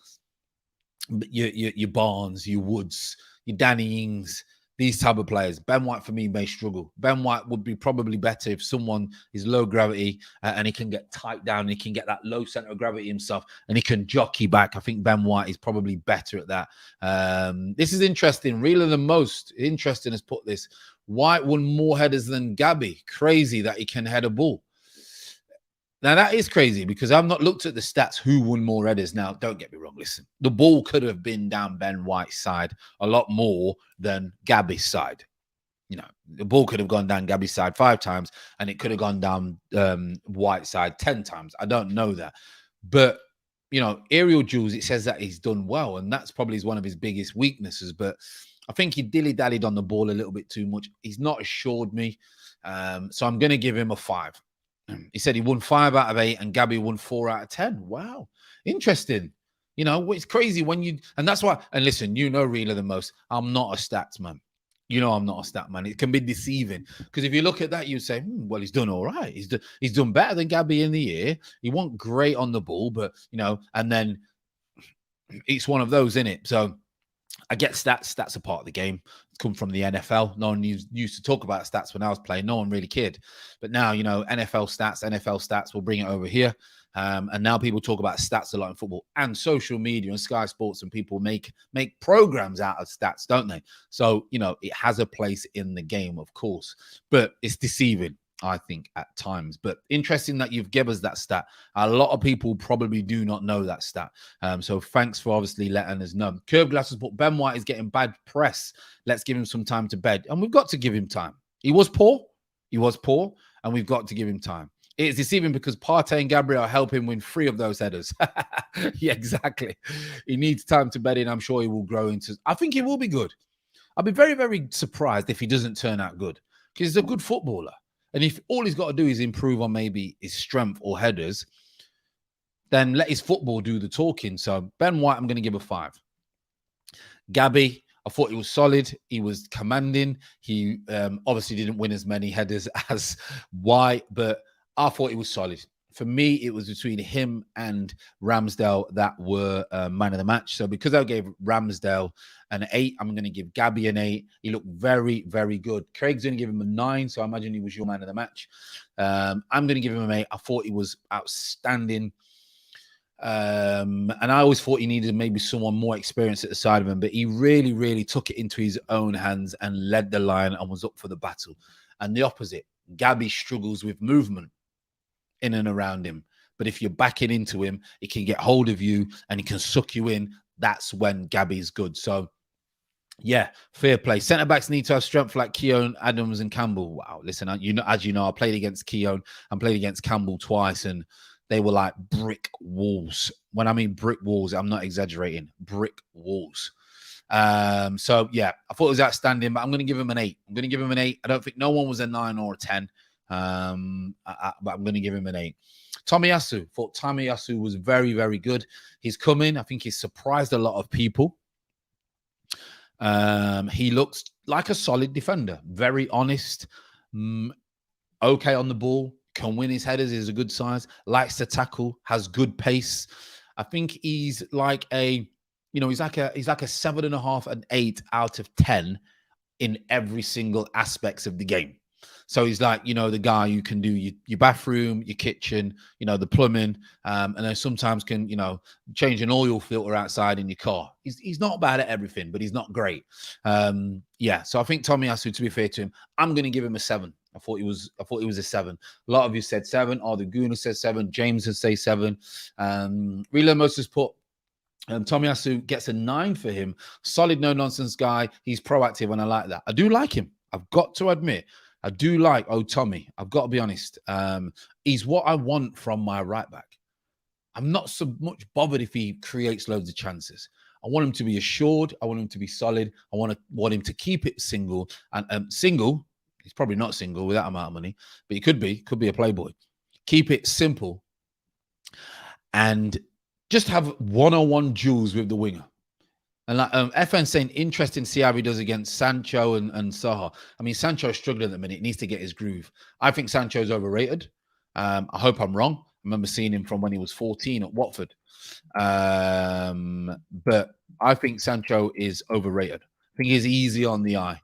your Barnes, your Woods, your Danny Ings. These type of players. Ben White, for me, may struggle. Ben White would be probably better if someone is low gravity and he can get tight down. And he can get that low center of gravity himself and he can jockey back. I think Ben White is probably better at that. This is interesting. Realer than most. Interesting has put this. White won more headers than Gabby. Crazy that he can head a ball. Now, that is crazy because I've not looked at the stats who won more headers. Now, don't get me wrong. Listen, the ball could have been down Ben White's side a lot more than Gabby's side. The ball could have gone down Gabby's side 5 times and it could have gone down White's side 10 times. I don't know that. But, aerial duels, it says that he's done well. And that's probably one of his biggest weaknesses. But I think he dilly-dallied on the ball a little bit too much. He's not assured me. So I'm going to give him a 5. He said he won 5 out of 8 and Gabby won 4 out of 10. Wow. Interesting. It's crazy when and that's why, and listen, realer than most, I'm not a stats man. I'm not a stat man. It can be deceiving because if you look at that, you say, well, he's done all right. He's done better than Gabby in the year. He wasn't great on the ball, but, and then it's one of those, isn't it? So I get stats. Stats are part of the game. It's come from the NFL. No one used to talk about stats when I was playing. No one really cared. But now, NFL stats will bring it over here. And now people talk about stats a lot in football and social media and Sky Sports, and people make programs out of stats, don't they? So, it has a place in the game, of course, but it's deceiving, I think, at times. But interesting that you've given us that stat. A lot of people probably do not know that stat. So thanks for obviously letting us know. Curve Glasses put Ben White is getting bad press. Let's give him some time to bed. And we've got to give him time. He was poor, and we've got to give him time. It's deceiving because Partey and Gabriel help him win 3 of those headers. Yeah, exactly. He needs time to bed in. I'm sure he will grow into. I think he will be good. I'll be very, very surprised if he doesn't turn out good because he's a good footballer. And if all he's got to do is improve on maybe his strength or headers, then let his football do the talking. So Ben White, I'm going to give a 5. Gabby, I thought he was solid. He was commanding. He obviously didn't win as many headers as White, but I thought he was solid. For me, it was between him and Ramsdale that were man of the match. So because I gave Ramsdale an 8, I'm going to give Gabby an 8. He looked very, very good. Craig's going to give him a 9, so I imagine he was your man of the match. I'm going to give him an 8. I thought he was outstanding. And I always thought he needed maybe someone more experienced at the side of him, but he really, really took it into his own hands and led the line and was up for the battle. And the opposite, Gabby struggles with movement in and around him. But if you're backing into him, he can get hold of you and he can suck you in. That's when Gabby's good. So, yeah, fair play. Centre backs need to have strength like Keown, Adams, and Campbell. Wow, listen, as you know, I played against Keown and played against Campbell twice, and they were like brick walls. When I mean brick walls, I'm not exaggerating. Brick walls. So, yeah, I thought it was outstanding, but I'm going to give him an 8. I'm going to give him an 8. I don't think no one was a 9 or a 10. But I'm going to give him an 8. Tomiyasu. Thought Tomiyasu was very, very good. He's come in. I think he's surprised a lot of people. He looks like a solid defender. Very honest. Okay on the ball. Can win his headers, is a good size, likes to tackle, has good pace. I think he's like a 7.5 and 8 out of 10 in every single aspects of the game. So he's like, the guy you can do your bathroom, your kitchen, the plumbing, and then sometimes can, change an oil filter outside in your car. He's not bad at everything, but he's not great. So I think Tomiyasu, to be fair to him, I'm going to give him a 7. I thought he was a 7. A lot of you said 7. The Guna said 7. James has say 7. Real Moses put Tomiyasu gets a 9 for him. Solid, no nonsense guy. He's proactive, and I like that. I do like him. I've got to admit, I do like Tommy. I've got to be honest. He's what I want from my right back. I'm not so much bothered if he creates loads of chances. I want him to be assured. I want him to be solid. I want him to keep it single. And single, he's probably not single with that amount of money, but he could be a playboy. Keep it simple and just have one-on-one duels with the winger. And like FN saying, interesting to see how he does against Sancho and Saha. I mean, Sancho's struggling at the minute. He needs to get his groove. I think Sancho's overrated. I hope I'm wrong. I remember seeing him from when he was 14 at Watford. But I think Sancho is overrated. I think he's easy on the eye.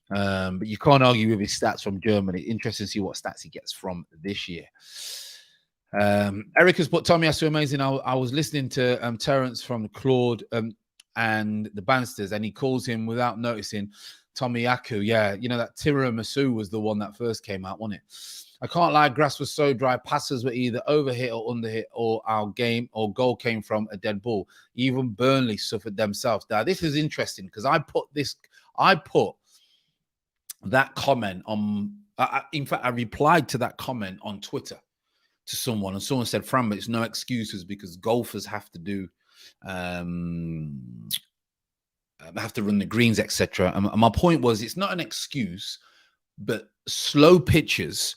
But you can't argue with his stats from Germany. Interesting to see what stats he gets from this year. Eric has put Tomiyasu amazing. I was listening to Terence from Claude and the Bansters, and he calls him without noticing Tomiyasu. Yeah, that tiramisu was the one that first came out, wasn't it? I can't lie, grass was so dry. Passes were either overhit or underhit, or our game or goal came from a dead ball. Even Burnley suffered themselves. Now, this is interesting because I put that comment on. In fact, I replied to that comment on Twitter to someone, and someone said, "Fran, but it's no excuses because golfers have to do." Have to run the greens, etc. And my point was, it's not an excuse, but slow pitches,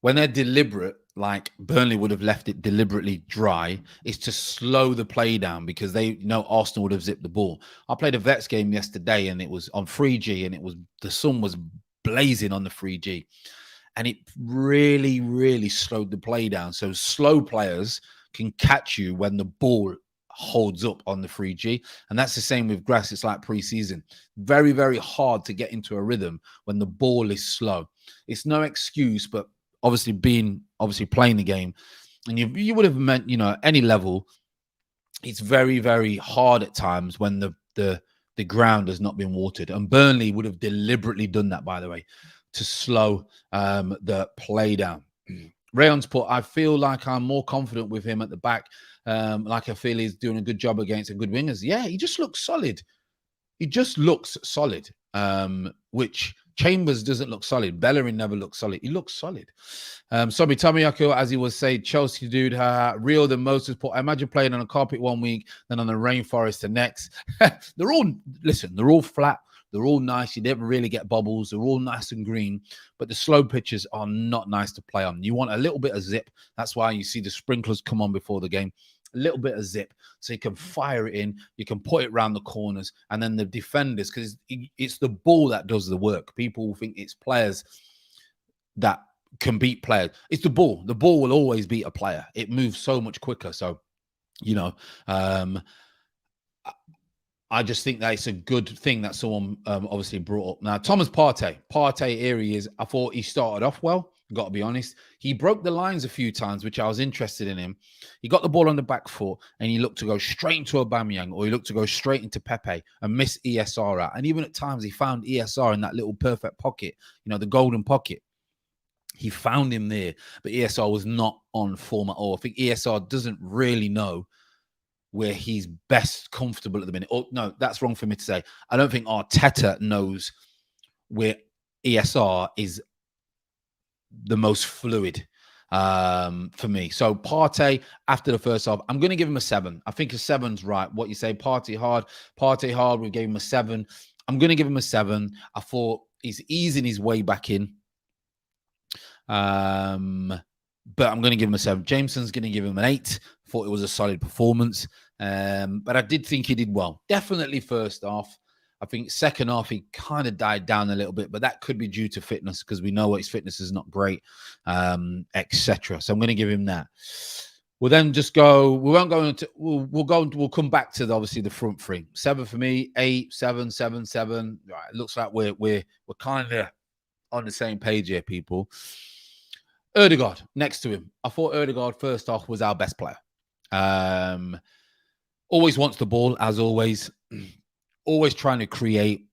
when they're deliberate, like Burnley would have left it deliberately dry, is to slow the play down because they know Arsenal would have zipped the ball. I played a Vets game yesterday, and it was on 3G, and the sun was blazing on the 3G, and it really, really slowed the play down. So slow players can catch you when the ball holds up on the 3G. And that's the same with grass. It's like pre-season. Very, very hard to get into a rhythm when the ball is slow. It's no excuse, but obviously playing the game, and you would have meant, any level, it's very, very hard at times when the ground has not been watered. And Burnley would have deliberately done that, by the way, to slow the play down. Rayon's put, I feel like I'm more confident with him at the back. Like I feel he's doing a good job against a good wingers. Yeah, he just looks solid. Which Chambers doesn't look solid. Bellerin never looks solid. He looks solid. Sorry, Tomiyasu, as he was saying, Chelsea dude, real the most put. I imagine playing on a carpet one week, then on the rainforest the next. They're all flat. They're all nice. You never really get bubbles. They're all nice and green, but the slow pitches are not nice to play on. You want a little bit of zip. That's why you see the sprinklers come on before the game. A little bit of zip so you can fire it in, you can put it around the corners, and then the defenders, because it's the ball that does the work. People think it's players that can beat players. It's the ball. The ball will always beat a player. It moves so much quicker. So, I just think that it's a good thing that someone obviously brought up. Now, Thomas Partey, here he is. I thought he started off well, got to be honest. He broke the lines a few times, which I was interested in him. He got the ball on the back foot, and he looked to go straight into Aubameyang, or he looked to go straight into Pepe and miss ESR out. And even at times, he found ESR in that little perfect pocket, the golden pocket. He found him there, but ESR was not on form at all. I think ESR doesn't really know where he's best comfortable at the minute. Oh, no, that's wrong for me to say. I don't think Arteta knows where ESR is the most fluid for me. So Partey, after the first half, I'm going to give him a 7. I think a 7's right. What you say, Partey hard, we gave him a 7. I'm going to give him a 7. I thought he's easing his way back in. But I'm going to give him a 7. Jameson's going to give him an 8. Thought it was a solid performance. But I did think he did well. Definitely first half. I think second half, he kind of died down a little bit, but that could be due to fitness, because we know his fitness is not great, etc. So I'm going to give him that. We'll then just go, we won't go into, we'll come back to obviously the front three. 7 for me, 8, 7, 7, 7. Right, it looks like we're kind of on the same page here, people. Ødegaard next to him. I thought Ødegaard first off was our best player. Always wants the ball, as always. Always trying to create.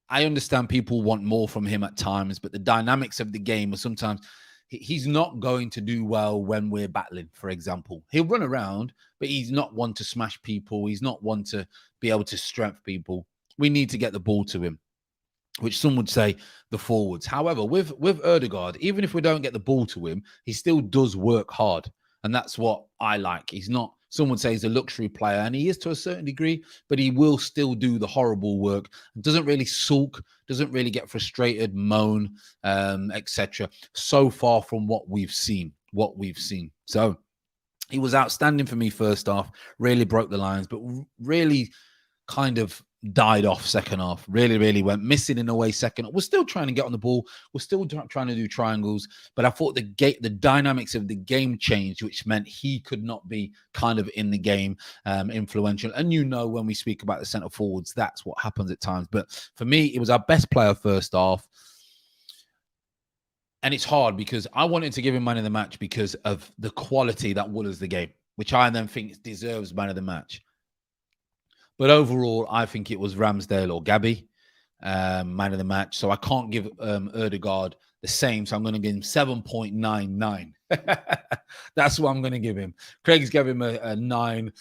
I understand people want more from him at times, but the dynamics of the game are sometimes he's not going to do well when we're battling, for example. He'll run around, but he's not one to smash people. He's not one to be able to strength people. We need to get the ball to him, which some would say the forwards. However, with Ødegaard, even if we don't get the ball to him, he still does work hard. And that's what I like. He's not, some would say he's a luxury player, and he is to a certain degree, but he will still do the horrible work. Doesn't really sulk, doesn't really get frustrated, moan, etc. So far from what we've seen. So he was outstanding for me first half, really broke the lines, but really kind of died off second half. Really went missing in a way second. We're still trying to get on the ball. We're still trying to do triangles, but I thought the dynamics of the game changed, which meant he could not be kind of in the game influential. And when we speak about the centre forwards, that's what happens at times. But for me, it was our best player first half. And it's hard because I wanted to give him man of the match because of the quality that was the game, which I then think deserves man of the match. But overall, I think it was Ramsdale or Gabby, man of the match. So I can't give Ødegaard the same. So I'm going to give him 7.99. That's what I'm going to give him. Craig's gave him a 9.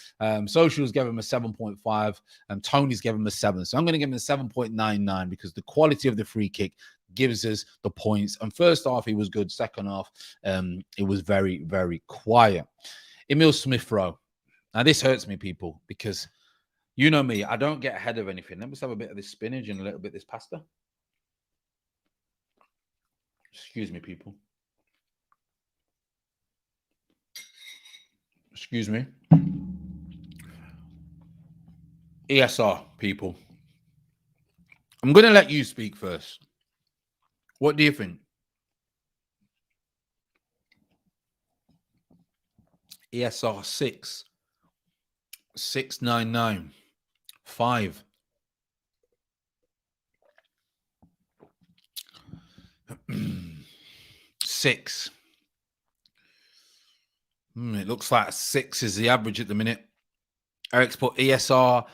Socials gave him a 7.5. And Tony's gave him a 7. So I'm going to give him a 7.99 because the quality of the free kick gives us the points. And first half, he was good. Second half, it was very, very quiet. Emil Smith-Rowe. Now, this hurts me, people, because you know me, I don't get ahead of anything. Let me just have a bit of this spinach and a little bit of this pasta. Excuse me, people. Excuse me. ESR, people. I'm going to let you speak first. What do you think? ESR 6. 699. 5. Six. It looks like 6 is the average at the minute. Eric's put ESR.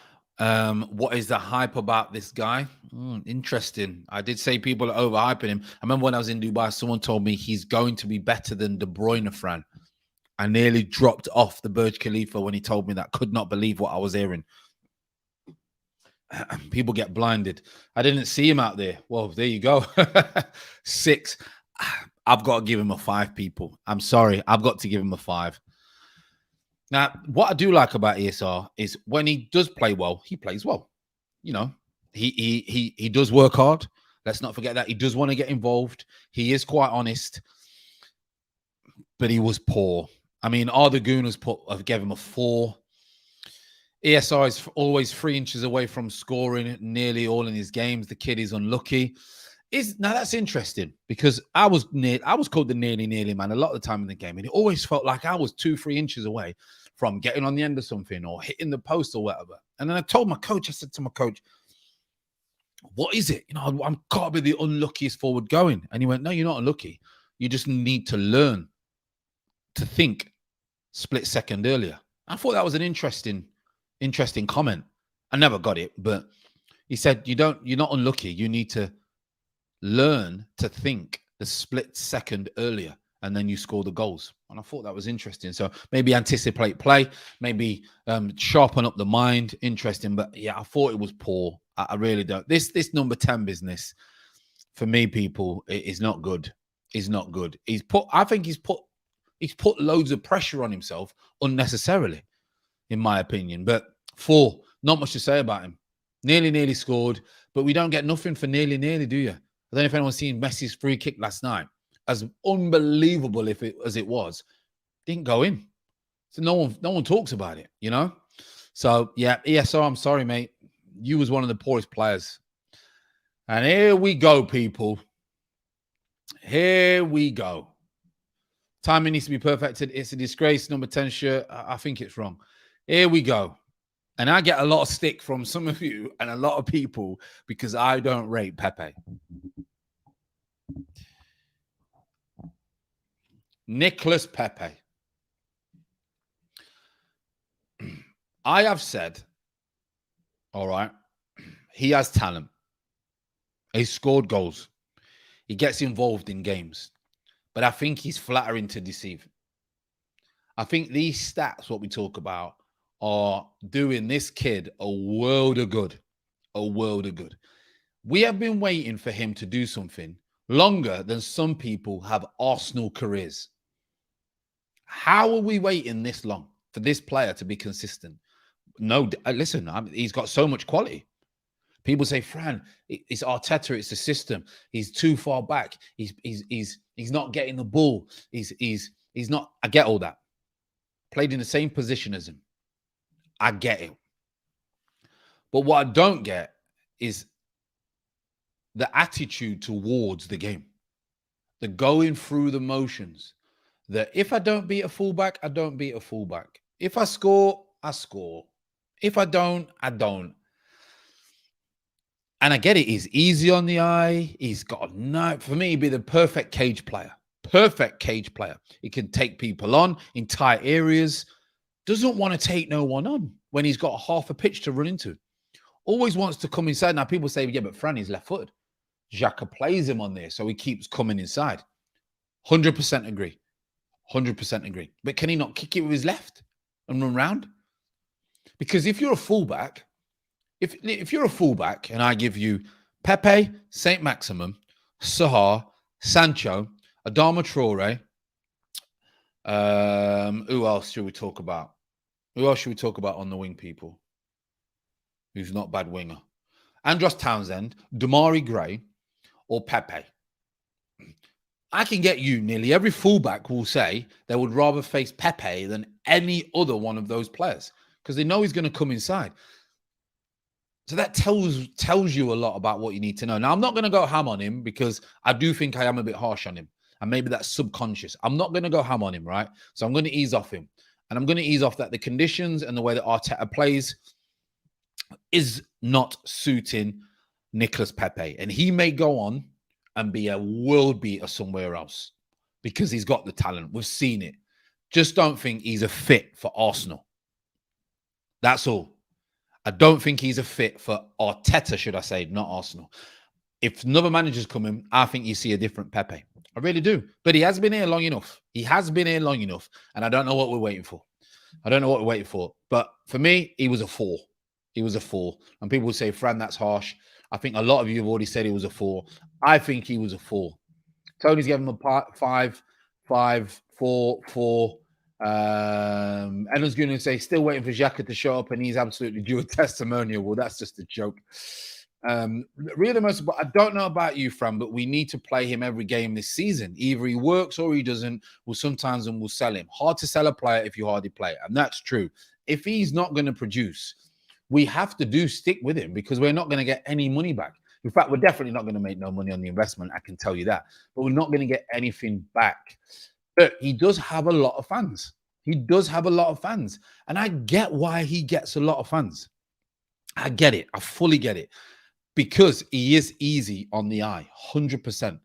What is the hype about this guy? Interesting. I did say people are overhyping him. I remember when I was in Dubai, someone told me he's going to be better than De Bruyne, Fran. I nearly dropped off the Burj Khalifa when he told me that. Could not believe what I was hearing. People get blinded. I didn't see him out there. Well, there you go. 6. I've got to give him a 5, people. I'm sorry. I've got to give him a 5. Now, what I do like about ESR is when he does play well, he plays well. He does work hard. Let's not forget that. He does want to get involved. He is quite honest, but he was poor. I mean, Arda Gunas gave him a 4. ESR is always 3 inches away from scoring nearly all in his games. The kid is unlucky. Now that's interesting because I was called the nearly man a lot of the time in the game, and it always felt like I was 2-3 inches away from getting on the end of something or hitting the post or whatever. And then I told my coach, I said to my coach, what is it? I'm gotta be the unluckiest forward going. And he went, no, you're not unlucky. You just need to learn to think split second earlier. I thought that was an interesting comment. I never got it, but he said, you're not unlucky. You need to learn to think the split second earlier, and then you score the goals. And I thought that was interesting. So maybe anticipate play, maybe sharpen up the mind. Interesting. But yeah, I thought it was poor. I really don't. This number 10 business for me, people, is not good. Is not good. I think he's put loads of pressure on himself unnecessarily, in my opinion. But 4, not much to say about him. Nearly scored, but we don't get nothing for nearly, do you? I don't know if anyone's seen Messi's free kick last night. As unbelievable as it was, didn't go in. So no one talks about it, So yeah, ESR, I'm sorry, mate. You was one of the poorest players. And here we go, people. Here we go. Timing needs to be perfected. It's a disgrace. Number 10 shirt. I think it's wrong. Here we go. And I get a lot of stick from some of you and a lot of people because I don't rate Pepe. Nicolas Pepe. I have said, all right, he has talent. He scored goals. He gets involved in games. But I think he's flattering to deceive. I think these stats, what we talk about, are doing this kid a world of good. A world of good. We have been waiting for him to do something longer than some people have Arsenal careers. How are we waiting this long for this player to be consistent? No, listen, he's got so much quality. People say, Fran, it's Arteta, it's the system. He's too far back. He's not getting the ball. He's not. I get all that. Played in the same position as him. I get it. But what I don't get is the attitude towards the game. The going through the motions. That if I don't beat a fullback, I don't beat a fullback. If I score, I score. If I don't, I don't. And I get it. He's easy on the eye. He's got for me, he'd be the perfect cage player. Perfect cage player. He can take people on in tight areas. Doesn't want to take no one on when he's got half a pitch to run into. Always wants to come inside. Now, people say, yeah, but Fran is left-footed. Xhaka plays him on there, so he keeps coming inside. 100% agree. 100% agree. But can he not kick it with his left and run round? Because if you're a fullback, if you're a fullback and I give you Pepe, Saint Maximum, Sahar, Sancho, Adama Traore, who else should we talk about? Who else should we talk about on the wing, people? Who's not bad winger? Andros Townsend, Damari Gray, or Pepe. I can get you nearly every fullback will say they would rather face Pepe than any other one of those players because they know he's going to come inside. So that tells you a lot about what you need to know. Now, I'm not going to go ham on him because I do think I am a bit harsh on him. And maybe that's subconscious. I'm not going to go ham on him, right? So I'm going to ease off him. And I'm going to ease off that the conditions and the way that Arteta plays is not suiting Nicolas Pepe. And he may go on and be a world beater somewhere else because he's got the talent. We've seen it. Just don't think he's a fit for Arsenal. That's all. I don't think he's a fit for Arteta, should I say, not Arsenal. If another manager's coming, I think you see a different Pepe. I really do. But he has been here long enough. He has been here long enough. And I don't know what we're waiting for. I don't know what we're waiting for. But for me, he was a 4. He was a 4. And people would say, Fran, that's harsh. I think a lot of you have already said he was a 4. I think he was a 4. Tony's given him a 5, 4, 4. Ellen's going to say, still waiting for Xhaka to show up and he's absolutely due a testimonial. Well, that's just a joke. Real most, but I don't know about you, Fran, but we need to play him every game this season. Either he works or he doesn't. We'll sometimes and we'll sell him. Hard to sell a player if you hardly play, and that's true. If he's not going to produce, we have to stick with him because we're not going to get any money back. In fact, we're definitely not going to make no money on the investment. I can tell you that, but we're not going to get anything back. But he does have a lot of fans. He does have a lot of fans, and I get why he gets a lot of fans. I get it. I fully get it. Because he is easy on the eye, 100%.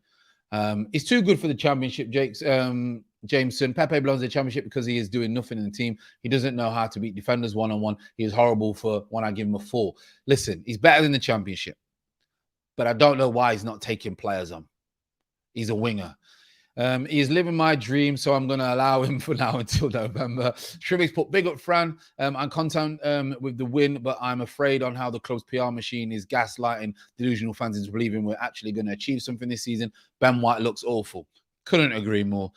He's too good for the championship, Jameson. Pepe belongs to the championship because he is doing nothing in the team. He doesn't know how to beat defenders one-on-one. He is horrible for when I give him a 4. Listen, he's better than the championship. But I don't know why he's not taking players on. He's a winger. He is living my dream, so I'm going to allow him for now until November. Shrivix put big up Fran. I'm content with the win, but I'm afraid on how the club's PR machine is gaslighting delusional fans into believing we're actually going to achieve something this season. Ben White looks awful. Couldn't agree more.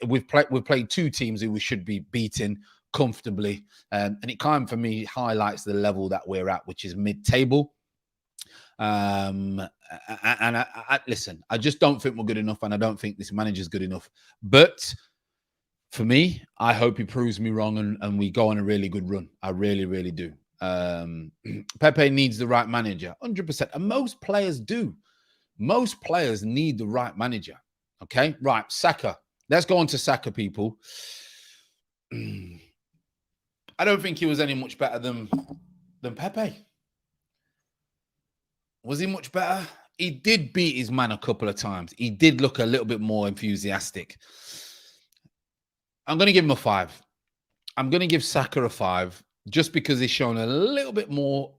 We've played 2 teams who we should be beating comfortably, and it kind of, for me, highlights the level that we're at, which is mid-table. Listen, I just don't think we're good enough, and I don't think this manager's good enough. But for me, I hope he proves me wrong and we go on a really good run. I really, really do. Pepe needs the right manager, 100%. And most players do. Most players need the right manager. Okay, right, Saka. Let's go on to Saka, people. I don't think he was any much better than Pepe. Was he much better? He did beat his man a couple of times. He did look a little bit more enthusiastic. I'm going to give him a 5. I'm going to give Saka a 5 just because he's shown a little bit more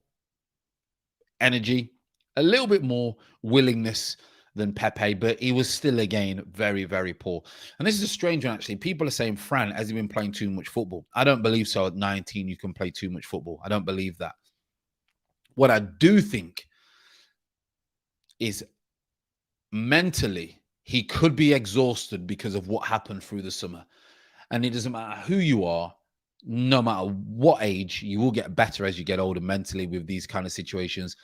energy, a little bit more willingness than Pepe, but he was still, again, very, very poor. And this is a strange one, actually. People are saying, Fran, has he been playing too much football? I don't believe so. At 19, you can play too much football. I don't believe that. What I do think is mentally, he could be exhausted because of what happened through the summer. And it doesn't matter who you are, no matter what age, you will get better as you get older mentally with these kind of situations.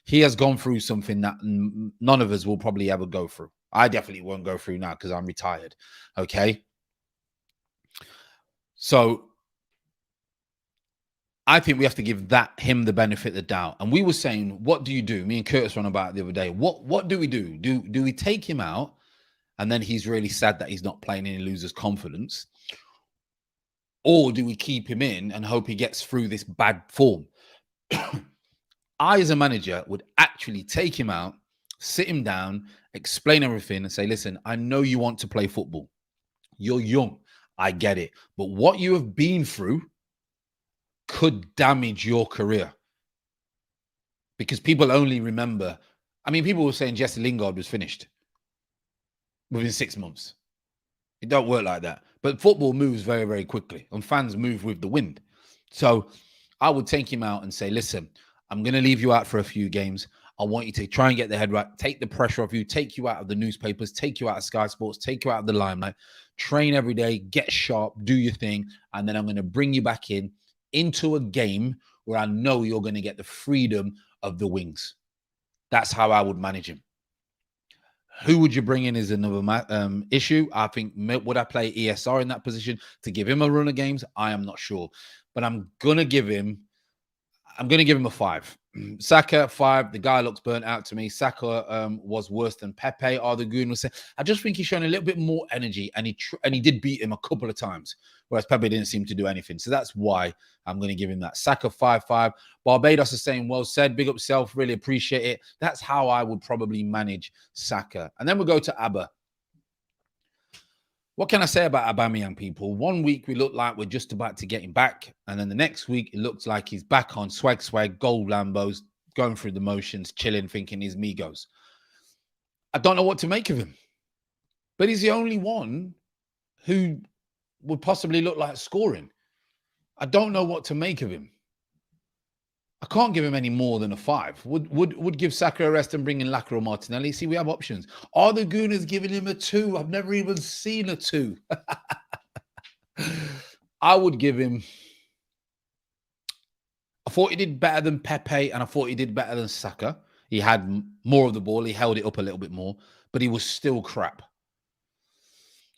He has gone through something that none of us will probably ever go through. I definitely won't go through now because I'm retired. Okay. So I think we have to give him the benefit of the doubt. And we were saying, what do you do? Me and Curtis were on about it the other day. What do we do? Do we take him out and then he's really sad that he's not playing and he loses confidence? Or do we keep him in and hope he gets through this bad form? I, as a manager, would actually take him out, sit him down, explain everything and say, listen, I know you want to play football. You're young. I get it. But what you have been through could damage your career. Because people only remember, people were saying Jesse Lingard was finished within 6 months. It don't work like that. But football moves very, very quickly, and fans move with the wind. So I would take him out and say, listen, I'm going to leave you out for a few games. I want you to try and get the head right, take the pressure off you, take you out of the newspapers, take you out of Sky Sports, take you out of the limelight, train every day, get sharp, do your thing, and then I'm going to bring you back into a game where I know you're going to get the freedom of the wings. That's how I would manage him. Who would you bring in is another issue. I think, would I play ESR in that position to give him a run of games? I am not sure. But I'm going to give him a 5. Saka, 5. The guy looks burnt out to me. Saka was worse than Pepe. Arda was saying. I just think he's shown a little bit more energy, and he did beat him a couple of times, whereas Pepe didn't seem to do anything. So that's why I'm going to give him that. Saka, 5-5. Barbados is saying, well said. Big up self. Really appreciate it. That's how I would probably manage Saka. And then we'll go to Abba. What can I say about Aubameyang, people? 1 week, we look like we're just about to get him back. And then the next week, it looks like he's back on swag, gold Lambos, going through the motions, chilling, thinking he's Migos. I don't know what to make of him. But he's the only one who would possibly look like scoring. I don't know what to make of him. I can't give him any more than a 5. Would give Saka a rest and bring in Lacroix or Martinelli. See, we have options. Are the Gooners giving him a 2? I've never even seen a 2. I would give him I thought he did better than Pepe, and I thought he did better than Saka. He had more of the ball. He held it up a little bit more, but he was still crap.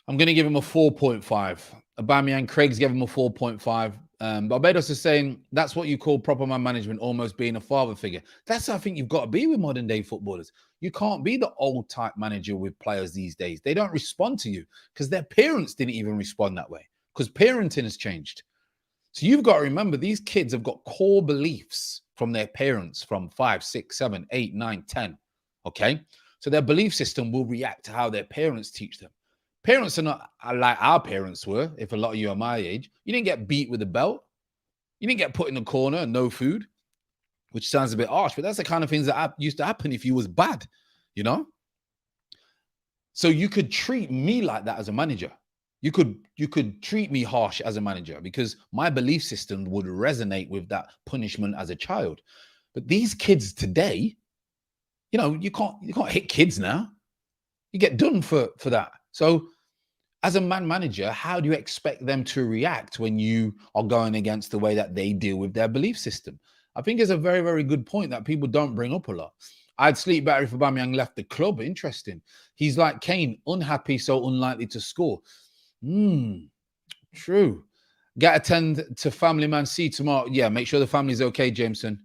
I'm going to give him a 4.5. Aubameyang, Craig's gave him a 4.5. Barbados is saying that's what you call proper man management, almost being a father figure. That's how I think you've got to be with modern day footballers. You can't be the old type manager with players these days. They don't respond to you because their parents didn't even respond that way because parenting has changed. So you've got to remember these kids have got core beliefs from their parents from 5, 6, 7, 8, 9, 10. Okay. So their belief system will react to how their parents teach them. Parents are not like our parents were, if a lot of you are my age. You didn't get beat with a belt. You didn't get put in the corner and no food, which sounds a bit harsh, but that's the kind of things that used to happen if you was bad, you know? So you could treat me like that as a manager. You could treat me harsh as a manager because my belief system would resonate with that punishment as a child. But these kids today, you know, you can't hit kids now. You get done for that. So as a man manager, how do you expect them to react when you are going against the way that they deal with their belief system? I think it's a very, very good point that people don't bring up a lot. I'd sleep better if Aubameyang left the club. Interesting. He's like Kane, unhappy, so unlikely to score. True. Get attend to Family Man C tomorrow. Yeah, make sure the family's okay, Jameson.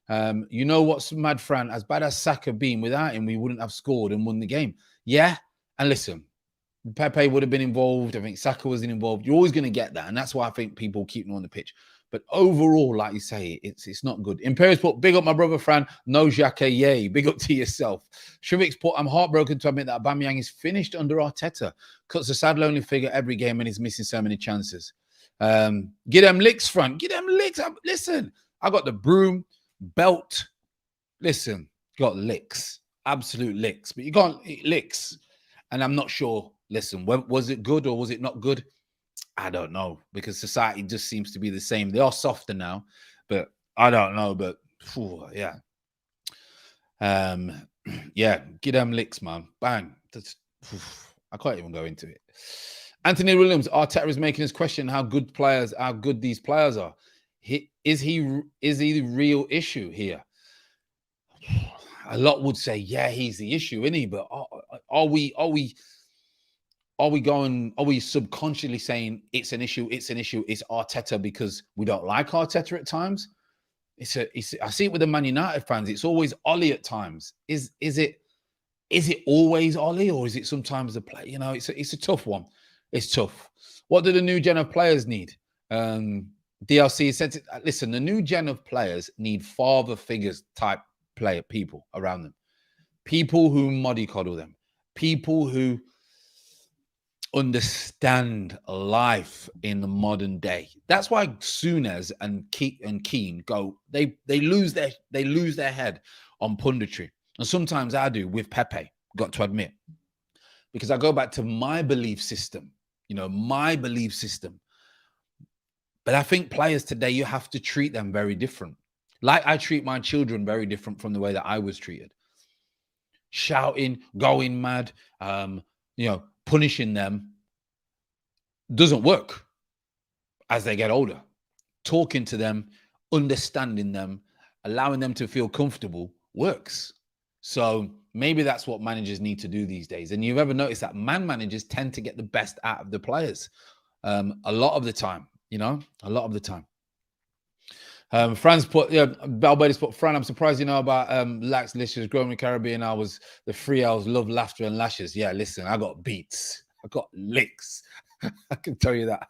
You know what's mad, Fran? As bad as Saka been, without him, we wouldn't have scored and won the game. Yeah, and listen, Pepe would have been involved. I think Saka wasn't involved. You're always going to get that, and that's why I think people keep him on the pitch. But overall, like you say, it's not good. Imperius put, big up my brother Fran. No Xhaka, yay. Big up to yourself. Shrivix put, I'm heartbroken to admit that Aubameyang is finished under Arteta. Cuts a sad, lonely figure every game and he's missing so many chances. Get them licks, Fran. Get them licks. Listen, I got the broom, belt. Listen, got licks. Absolute licks. But you can't eat licks. And I'm not sure, listen, was it good or was it not good? I don't know, because society just seems to be the same. They are softer now, but I don't know. But yeah. Yeah, get them licks, man. Bang. I can't even go into it. Anthony Williams, Arteta is making us question how good these players are. Is he the real issue here? A lot would say, yeah, he's the issue, isn't he? But are we subconsciously saying it's an issue, it's Arteta because we don't like Arteta at times? I see it with the Man United fans. It's always Ollie at times. Is it always Ollie, or is it sometimes the play? You know, it's a tough one. It's tough. What do the new gen of players need? DLC said, listen, the new gen of players need father figures type people around them, people who mollycoddle them, people who understand life in the modern day. That's why Souness and Keane go. They lose their head on punditry, and sometimes I do with Pepe. Got to admit, because I go back to my belief system. You know, my belief system. But I think players today, you have to treat them very different. Like I treat my children very different from the way that I was treated. Shouting, going mad, punishing them doesn't work as they get older. Talking to them, understanding them, allowing them to feel comfortable works. So maybe that's what managers need to do these days. And you've ever noticed that man managers tend to get the best out of the players a lot of the time, a lot of the time. Fran's put, Balbedis put, Fran, I'm surprised you know about Lax Licious growing in the Caribbean. The 3 hours, love, laughter, and lashes. Yeah, listen, I got beats. I got licks. I can tell you that.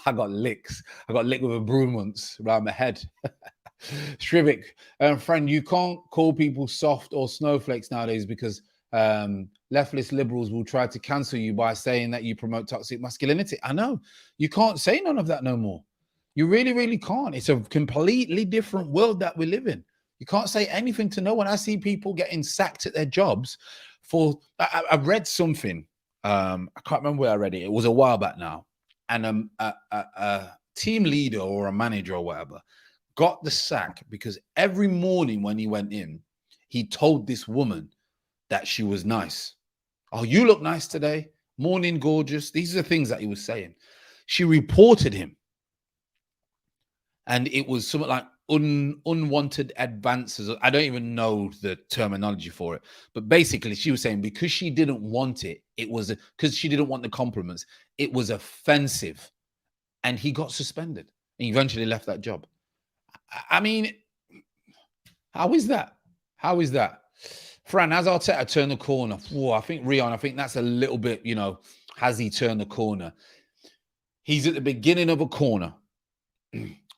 I got licks. I got licked with a broom once around my head. Shrivik, Fran, you can't call people soft or snowflakes nowadays because leftist liberals will try to cancel you by saying that you promote toxic masculinity. I know. You can't say none of that no more. You really, really can't. It's a completely different world that we live in. You can't say anything to no one. I see people getting sacked at their jobs for... I read something. I can't remember where I read it. It was a while back now. And a team leader or a manager or whatever got the sack because every morning when he went in, he told this woman that she was nice. Oh, you look nice today. Morning, gorgeous. These are the things that he was saying. She reported him. And it was something like unwanted advances. I don't even know the terminology for it, but basically she was saying because she didn't want it, it was because she didn't want the compliments, it was offensive, and he got suspended. And he eventually left that job. I mean, how is that? How is that? Fran, has Arteta turned the corner? Whoa, I think Rion, I think that's a little bit, has he turned the corner? He's at the beginning of a corner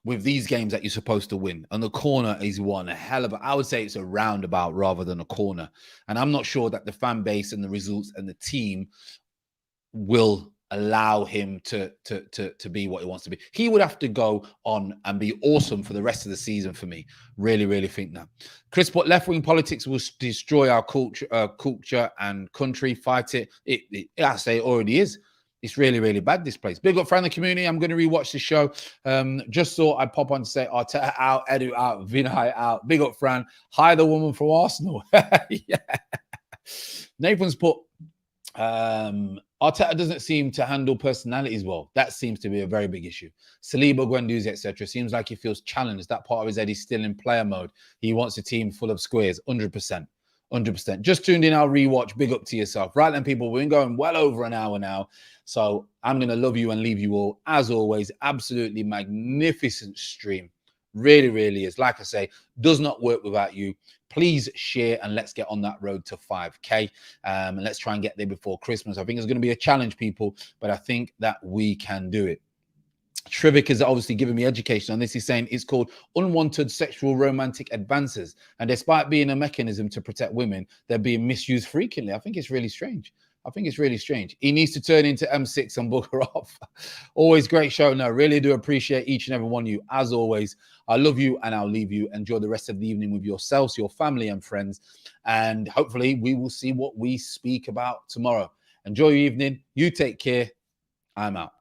with these games that you're supposed to win. And the corner is one a hell of a, I would say it's a roundabout rather than a corner. And I'm not sure that the fan base and the results and the team will allow him to be what he wants to be. He would have to go on and be awesome for the rest of the season for me. Really, really think that. Chris, but left-wing politics will destroy our culture and country. Fight it. I say it already is. It's really, really bad, this place. Big up, friend of the community. I'm going to rewatch the show. Just thought I'd pop on to say Arteta out, Edu out, Vinay out. Big up, Fran. Hi, the woman from Arsenal. Yeah. Nathan's put, Arteta doesn't seem to handle personalities well. That seems to be a very big issue. Saliba, Guendouzi, etc. Seems like he feels challenged. That part of his head is still in player mode. He wants a team full of squares. 100%. 100%. Just tuned in, I'll rewatch. Big up to yourself. Right then, people, we've been going well over an hour now. So I'm going to love you and leave you all. As always, absolutely magnificent stream. Really, really is. Like I say, does not work without you. Please share and let's get on that road to 5K. And let's try and get there before Christmas. I think it's going to be a challenge, people, but I think that we can do it. Trivik is obviously giving me education on this. He's saying it's called unwanted sexual romantic advances. And despite being a mechanism to protect women, they're being misused frequently. I think it's really strange. I think it's really strange. He needs to turn into M6 and book her off. Always great show. No, really do appreciate each and every one of you. As always, I love you and I'll leave you. Enjoy the rest of the evening with yourselves, your family and friends. And hopefully we will see what we speak about tomorrow. Enjoy your evening. You take care. I'm out.